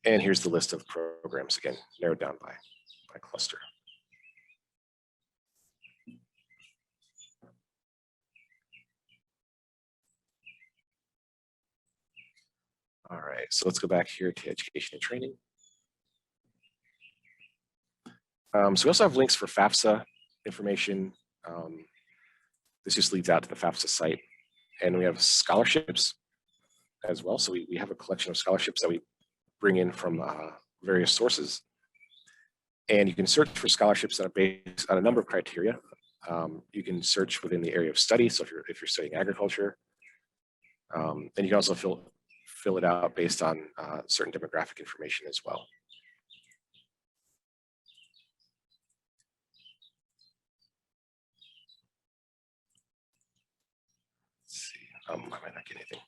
Speaker 4: And here's the list of programs, again, narrowed down by cluster. All right, so let's go back here to education and training. So we also have links for FAFSA information. This just leads out to the FAFSA site. And we have scholarships as well. So we have a collection of scholarships that we bring in from various sources. And you can search for scholarships that are based on a number of criteria. You can search within the area of study. So if you're studying agriculture, and you can also fill it out based on certain demographic information as well. Let's see, I might not get anything.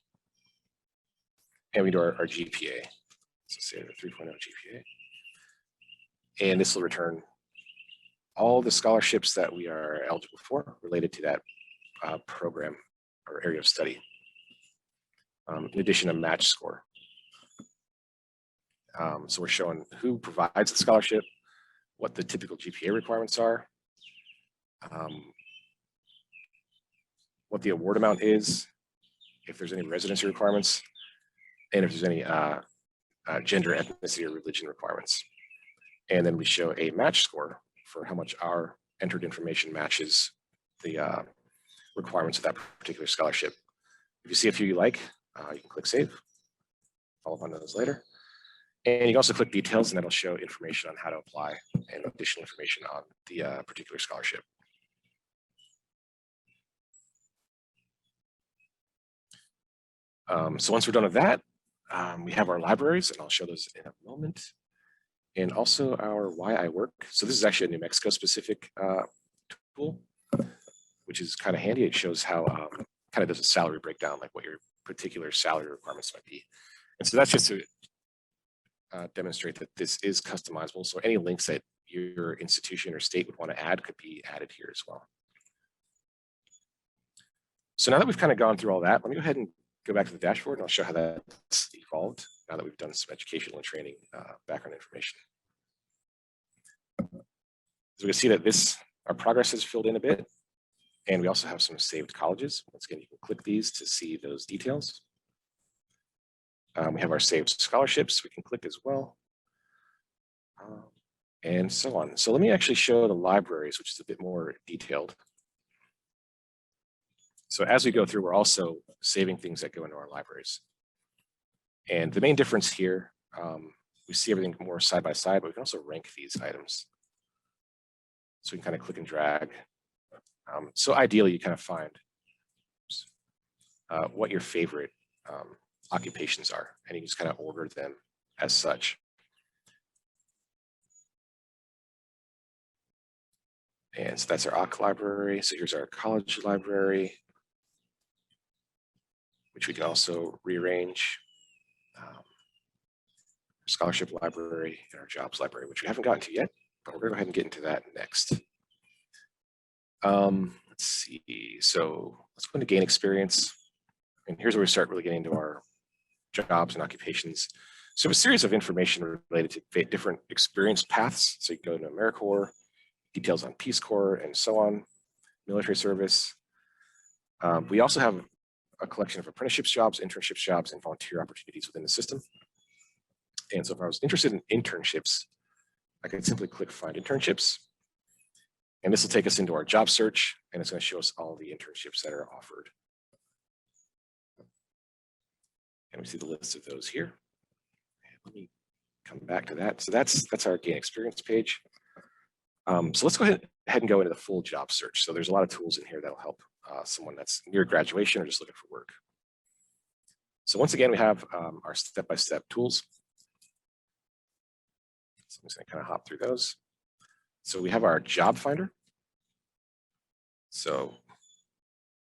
Speaker 4: And we do our GPA. So say the 3.0 GPA. And this will return all the scholarships that we are eligible for related to that program or area of study. In addition, a match score. So we're showing who provides the scholarship, what the typical GPA requirements are, what the award amount is, if there's any residency requirements, and if there's any gender, ethnicity, or religion requirements. And then we show a match score for how much our entered information matches the requirements of that particular scholarship. If you see a few you like, you can click save, follow up on those later. And you can also click details, and that'll show information on how to apply and additional information on the particular scholarship. So once we're done with that, we have our libraries, and I'll show those in a moment. And also our Why I Work. So this is actually a New Mexico specific tool, which is kind of handy. It shows how kind of does a salary breakdown, like what your particular salary requirements might be. And so that's just to demonstrate that this is customizable. So any links that your institution or state would want to add could be added here as well. So now that we've kind of gone through all that, let me go ahead and go back to the dashboard, and I'll show how that's evolved now that we've done some educational and training background information. So we can see that our progress has filled in a bit, and we also have some saved colleges. Once again, you can click these to see those details. We have our saved scholarships we can click as well, and so on. So let me actually show the libraries, which is a bit more detailed. So as we go through, we're also saving things that go into our libraries. And the main difference here, we see everything more side by side, but we can also rank these items. So we can kind of click and drag. So ideally, you kind of find what your favorite occupations are, and you can just kind of order them as such. And so that's our OC library. So here's our college library, which we can also rearrange. Scholarship library and our jobs library, which we haven't gotten to yet, but we're going to go ahead and get into that next. Let's see. So let's go into gain experience. And here's where we start really getting into our jobs and occupations. So a series of information related to different experience paths. So you can go to AmeriCorps, details on Peace Corps, and so on, military service. We also have a collection of apprenticeships jobs, internships jobs, and volunteer opportunities within the system. And so if I was interested in internships, I could simply click Find Internships. And this will take us into our job search, and it's going to show us all the internships that are offered. And we see the list of those here. And let me come back to that. So that's our gain experience page. So let's go ahead and go into the full job search. So there's a lot of tools in here that'll help someone that's near graduation or just looking for work. So once again, we have our step-by-step tools. So I'm just going to kind of hop through those. So we have our job finder. So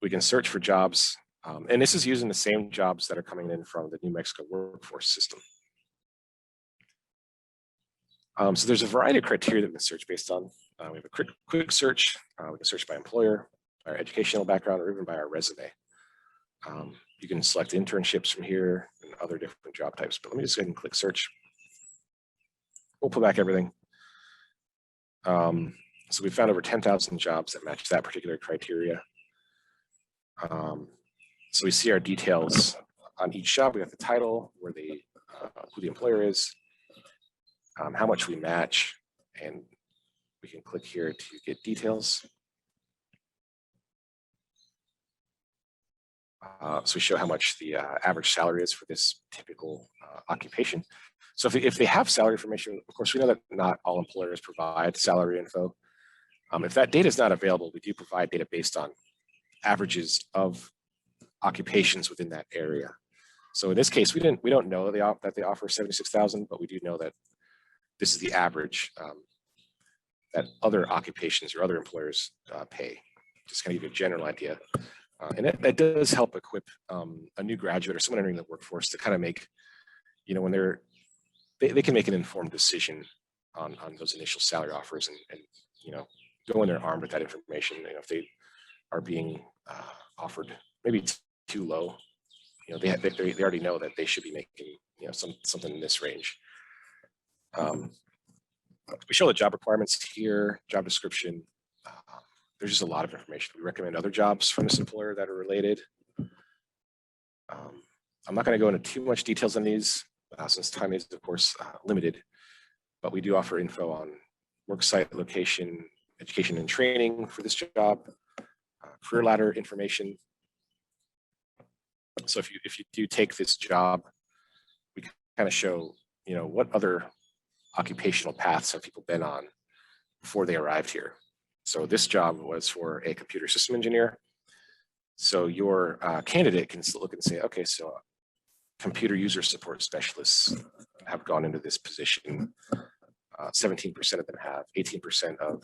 Speaker 4: we can search for jobs, and this is using the same jobs that are coming in from the New Mexico workforce system. So there's a variety of criteria that we can search based on. We have a quick search. We can search by employer, our educational background, or even by our resume. You can select internships from here and other different job types, but let me just go ahead and click search. We'll pull back everything. So we found over 10,000 jobs that match that particular criteria. So we see our details on each job. We have the title, who the employer is, how much we match, and we can click here to get details. So we show how much the average salary is for this typical occupation. So if they have salary information, of course, we know that not all employers provide salary info. If that data is not available, we do provide data based on averages of occupations within that area. So in this case, we don't know that they offer 76,000, but we do know that this is the average that other occupations or other employers pay. Just kind of give you a general idea. And that does help equip a new graduate or someone entering the workforce to kind of make, when they can make an informed decision on those initial salary offers and go in there armed with that information. If they are being offered maybe too low, they already know that they should be making something in this range. We show the job requirements here, job description. There's just a lot of information. We recommend other jobs from this employer that are related. I'm not going to go into too much details on these since time is, of course, limited, but we do offer info on work site location, education and training for this job, career ladder information. So if you do take this job, we kind of show what other occupational paths have people been on before they arrived here? So this job was for a computer system engineer. So your candidate can look and say, okay, so computer user support specialists have gone into this position. 17% of them have. 18% of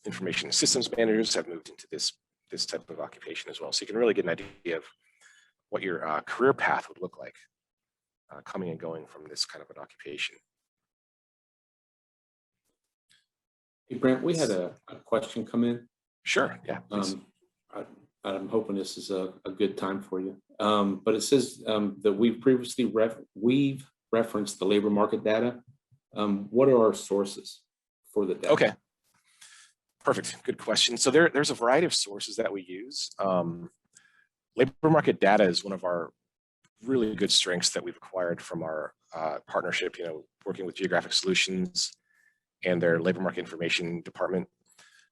Speaker 4: information systems managers have moved into this type of occupation as well. So you can really get an idea of what your career path would look like coming and going from this kind of an occupation.
Speaker 3: Hey, Brent, we had a question come in.
Speaker 4: Sure, yeah.
Speaker 3: I'm hoping this is a good time for you. But it says that we've previously referenced the labor market data. What are our sources for the data?
Speaker 4: Okay, perfect, good question. So there's a variety of sources that we use. Labor market data is one of our really good strengths that we've acquired from our partnership, working with Geographic Solutions and their labor market information department.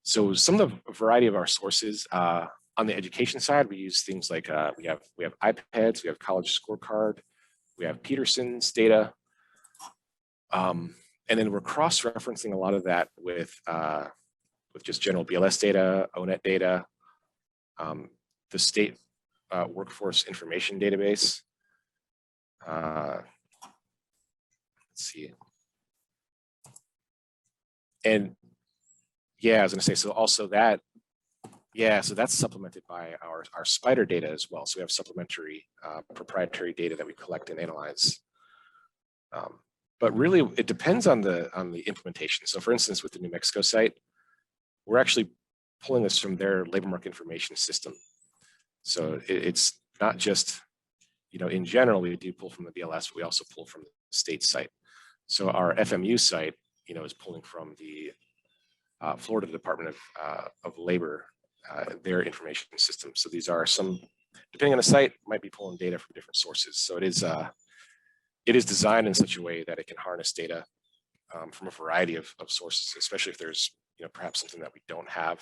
Speaker 4: So some of the variety of our sources on the education side, we use things like we have iPads, we have College Scorecard, we have Peterson's data, and then we're cross-referencing a lot of that with just general BLS data, ONET data, the state workforce information database. Let's see. And yeah, I was going to say, so also that, yeah, so that's supplemented by our spider data as well. So we have supplementary proprietary data that we collect and analyze. But really, it depends on the implementation. So for instance, with the New Mexico site, we're actually pulling this from their labor market information system. So it's not just, in general, we do pull from the BLS, but we also pull from the state site. So our FMU site, is pulling from the Florida Department of Labor, their information system. So these are some, depending on the site, might be pulling data from different sources. So it is designed in such a way that it can harness data from a variety of sources, especially if there's perhaps something that we don't have.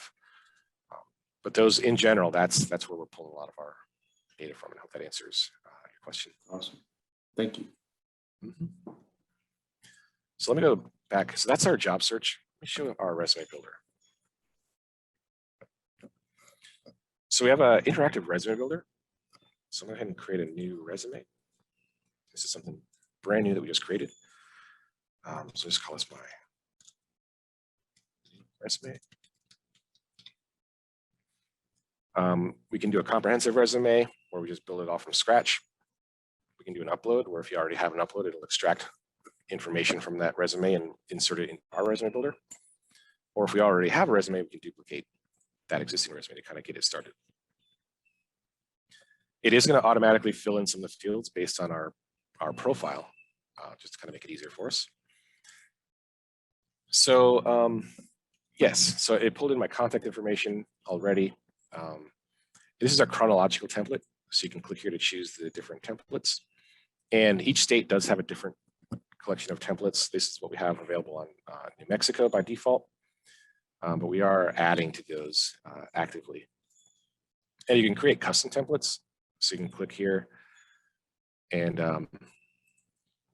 Speaker 4: But those in general, that's where we're pulling a lot of our data from, and I hope that answers your question.
Speaker 3: Awesome, thank you.
Speaker 4: Mm-hmm. So let me go back. So that's our job search. Let me show our resume builder. So we have an interactive resume builder. So I'm going to go ahead and create a new resume. This is something brand new that we just created. So just call this my resume. We can do a comprehensive resume where we just build it all from scratch. We can do an upload where if you already have an upload, it'll extract information from that resume and insert it in our resume builder. Or if we already have a resume, we can duplicate that existing resume to kind of get it started. It is going to automatically fill in some of the fields based on our profile, just to kind of make it easier for us. So yes, so it pulled in my contact information already. This is our chronological template. So you can click here to choose the different templates. And each state does have a different collection of templates. This is what we have available on New Mexico by default. But we are adding to those actively. And you can create custom templates. So you can click here and we're going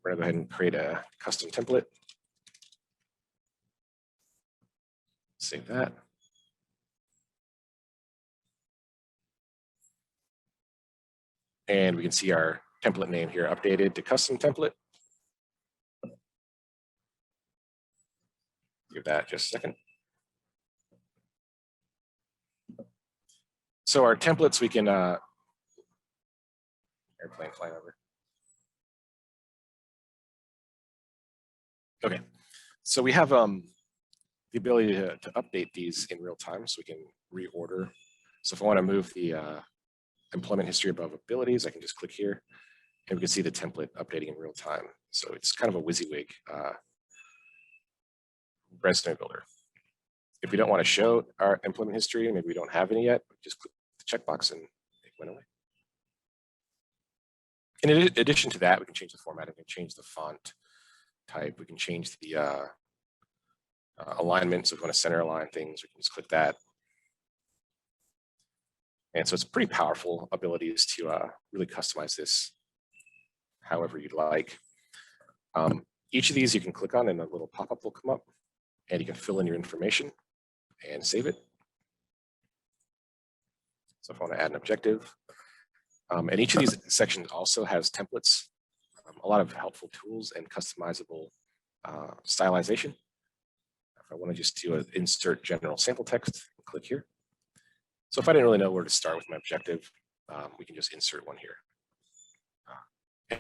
Speaker 4: to go ahead and create a custom template. Save that. And we can see our template name here updated to custom template. Give that just a second. So our templates, we can, airplane flying over. Okay, so we have the ability to update these in real time, so we can reorder. So if I want to move the employment history above abilities, I can just click here and we can see the template updating in real time. So it's kind of a WYSIWYG resume builder. If we don't want to show our employment history, maybe we don't have any yet, just click the checkbox and it went away. In addition to that, we can change the format, we can change the font type, we can change the alignment. So if we want to center align things, we can just click that. And so it's pretty powerful abilities to really customize this however you'd like. Each of these you can click on and a little pop-up will come up and you can fill in your information and save it. So if I want to add an objective, and each of these sections also has templates, a lot of helpful tools and customizable stylization. If I want to just do an insert general sample text, click here. So if I didn't really know where to start with my objective, we can just insert one here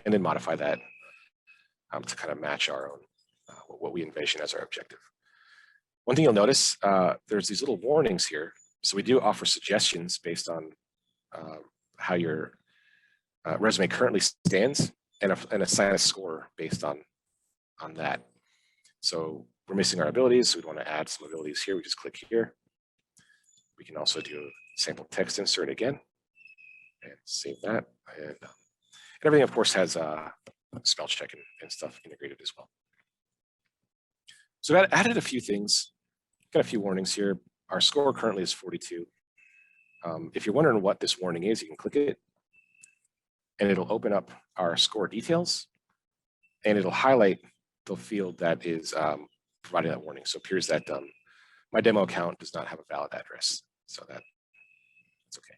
Speaker 4: and then modify that to kind of match our own, what we envision as our objective. One thing you'll notice, there's these little warnings here. So we do offer suggestions based on how your resume currently stands and assign a score based on that. So we're missing our abilities, so we want to add some abilities here. We just click here. We can also do a sample text insert again and save that. And everything, of course, has spell check and stuff integrated as well. So I added a few things, got a few warnings here. Our score currently is 42. If you're wondering what this warning is, you can click it and it'll open up our score details and it'll highlight the field that is providing that warning. So it appears that my demo account does not have a valid address. So that's okay.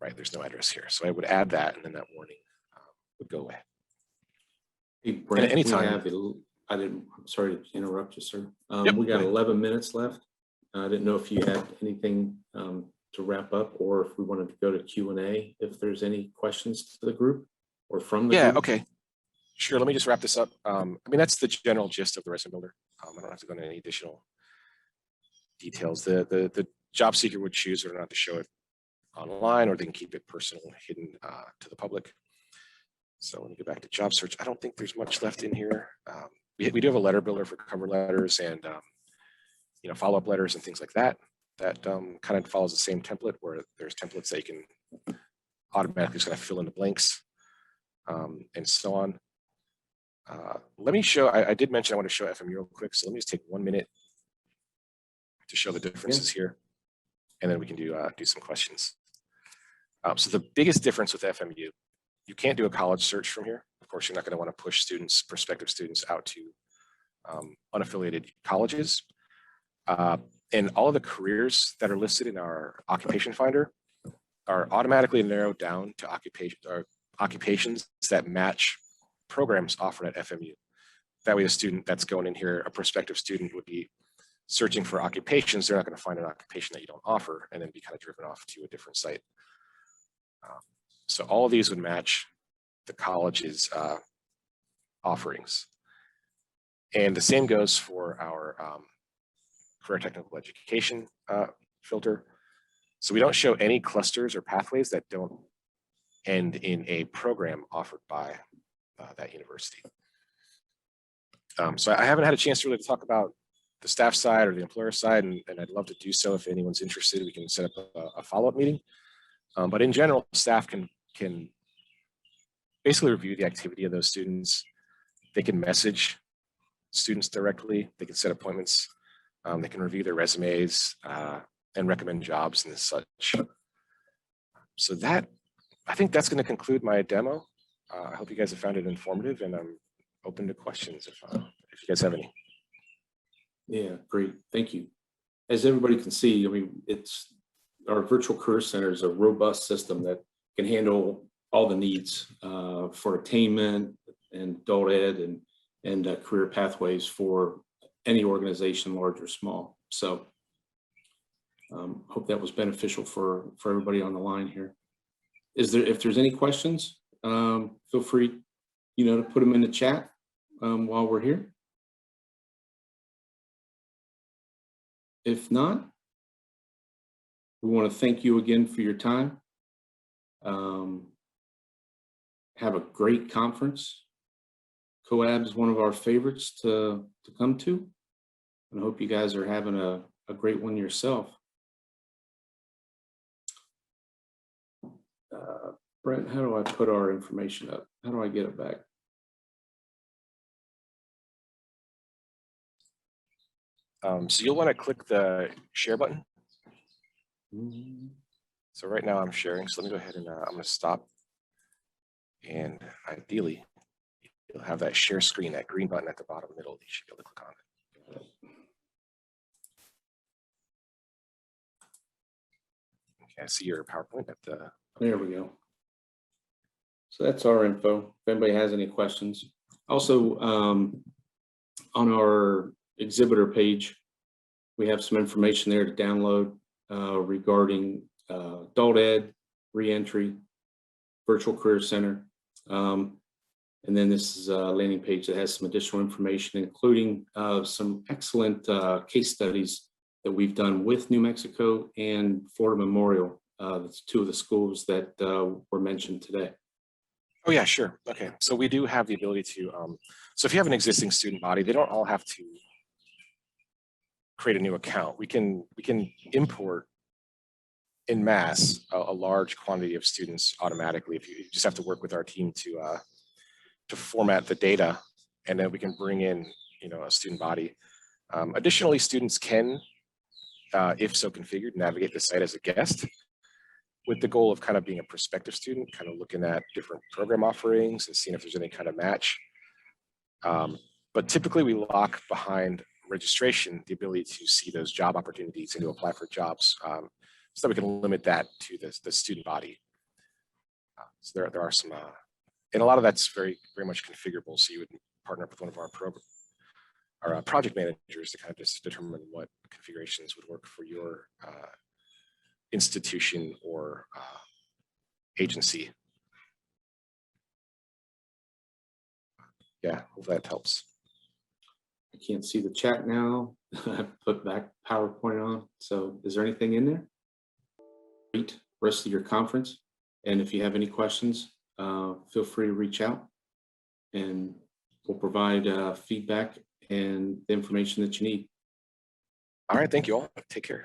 Speaker 4: Right, there's no address here. So I would add that and then that warning would go away.
Speaker 3: Hey, Brent,
Speaker 4: at any time.
Speaker 3: I'm sorry to interrupt you, sir.
Speaker 4: Yep,
Speaker 3: we got 11 minutes left. I didn't know if you had anything to wrap up or if we wanted to go to Q&A, if there's any questions to the group or from the group.
Speaker 4: Okay. Sure, let me just wrap this up. I mean, that's the general gist of the resume builder. I don't have to go into any additional details. The job seeker would choose whether or not to show it online or they can keep it personal and hidden to the public. So let me go back to job search. I don't think there's much left in here. We do have a letter builder for cover letters and follow-up letters and things like that. That kind of follows the same template where there's templates that you can automatically just kind of fill in the blanks and so on. Let me show, I did mention I want to show FMU real quick, so let me just take 1 minute to show the differences here, and then we can do some questions. So the biggest difference with FMU, you can't do a college search from here. Of course, you're not going to want to push students, prospective students, out to unaffiliated colleges. And all of the careers that are listed in our occupation finder are automatically narrowed down to occupations that match programs offered at FMU. That way, a student that's going in here, a prospective student, would be searching for occupations. They're not going to find an occupation that you don't offer and then be kind of driven off to a different site. So all of these would match the college's offerings. And the same goes for our career technical education filter. So we don't show any clusters or pathways that don't end in a program offered by that university. So I haven't had a chance to really talk about the staff side or the employer side, and I'd love to do so. If anyone's interested, we can set up a follow-up meeting. But in general, staff can basically review the activity of those students. They can message students directly. They can set appointments. They can review their resumes and recommend jobs and such. So I think that's going to conclude my demo. I hope you guys have found it informative, and I'm open to questions if you guys have any.
Speaker 3: Yeah, great. Thank you. As everybody can see, I mean, our virtual career center is a robust system that can handle all the needs for attainment and adult ed and career pathways for any organization, large or small. So hope that was beneficial for everybody on the line here. If there's any questions, feel free, to put them in the chat while we're here. If not, we want to thank you again for your time. Have a great conference. COAB is one of our favorites to come to, and I hope you guys are having a great one yourself. Brent, how do I put our information up? How do I get it back?
Speaker 4: So you'll want to click the share button.
Speaker 3: Mm-hmm.
Speaker 4: So right now I'm sharing, so let me go ahead and I'm going to stop. And ideally, You'll have that share screen, that green button at the bottom middle. You should be able to click on it. Okay, I see your PowerPoint at the.
Speaker 3: There we go. So that's our info. If anybody has any questions. Also, on our exhibitor page, we have some information there to download regarding adult ed, reentry, virtual career center. And then this is a landing page that has some additional information, including some excellent case studies that we've done with New Mexico and Florida Memorial. That's two of the schools that were mentioned today.
Speaker 4: Oh yeah, sure. Okay, so we do have the ability to, so if you have an existing student body, they don't all have to create a new account. We can import in mass a large quantity of students automatically. If you just have to work with our team to format the data, and then we can bring in, a student body. Additionally, students can, if so configured, navigate the site as a guest, with the goal of kind of being a prospective student, kind of looking at different program offerings and seeing if there's any kind of match. But typically we lock behind registration the ability to see those job opportunities and to apply for jobs, so that we can limit that to the student body. So there are some, and a lot of that's very much configurable. So you would partner up with one of our project managers to kind of just determine what configurations would work for your institution or agency. Yeah, hope that helps.
Speaker 3: I can't see the chat now. I put back PowerPoint on. So is there anything in there? Great rest of your conference. And if you have any questions, feel free to reach out and we'll provide feedback and the information that you need.
Speaker 4: All right, thank you all. Take care.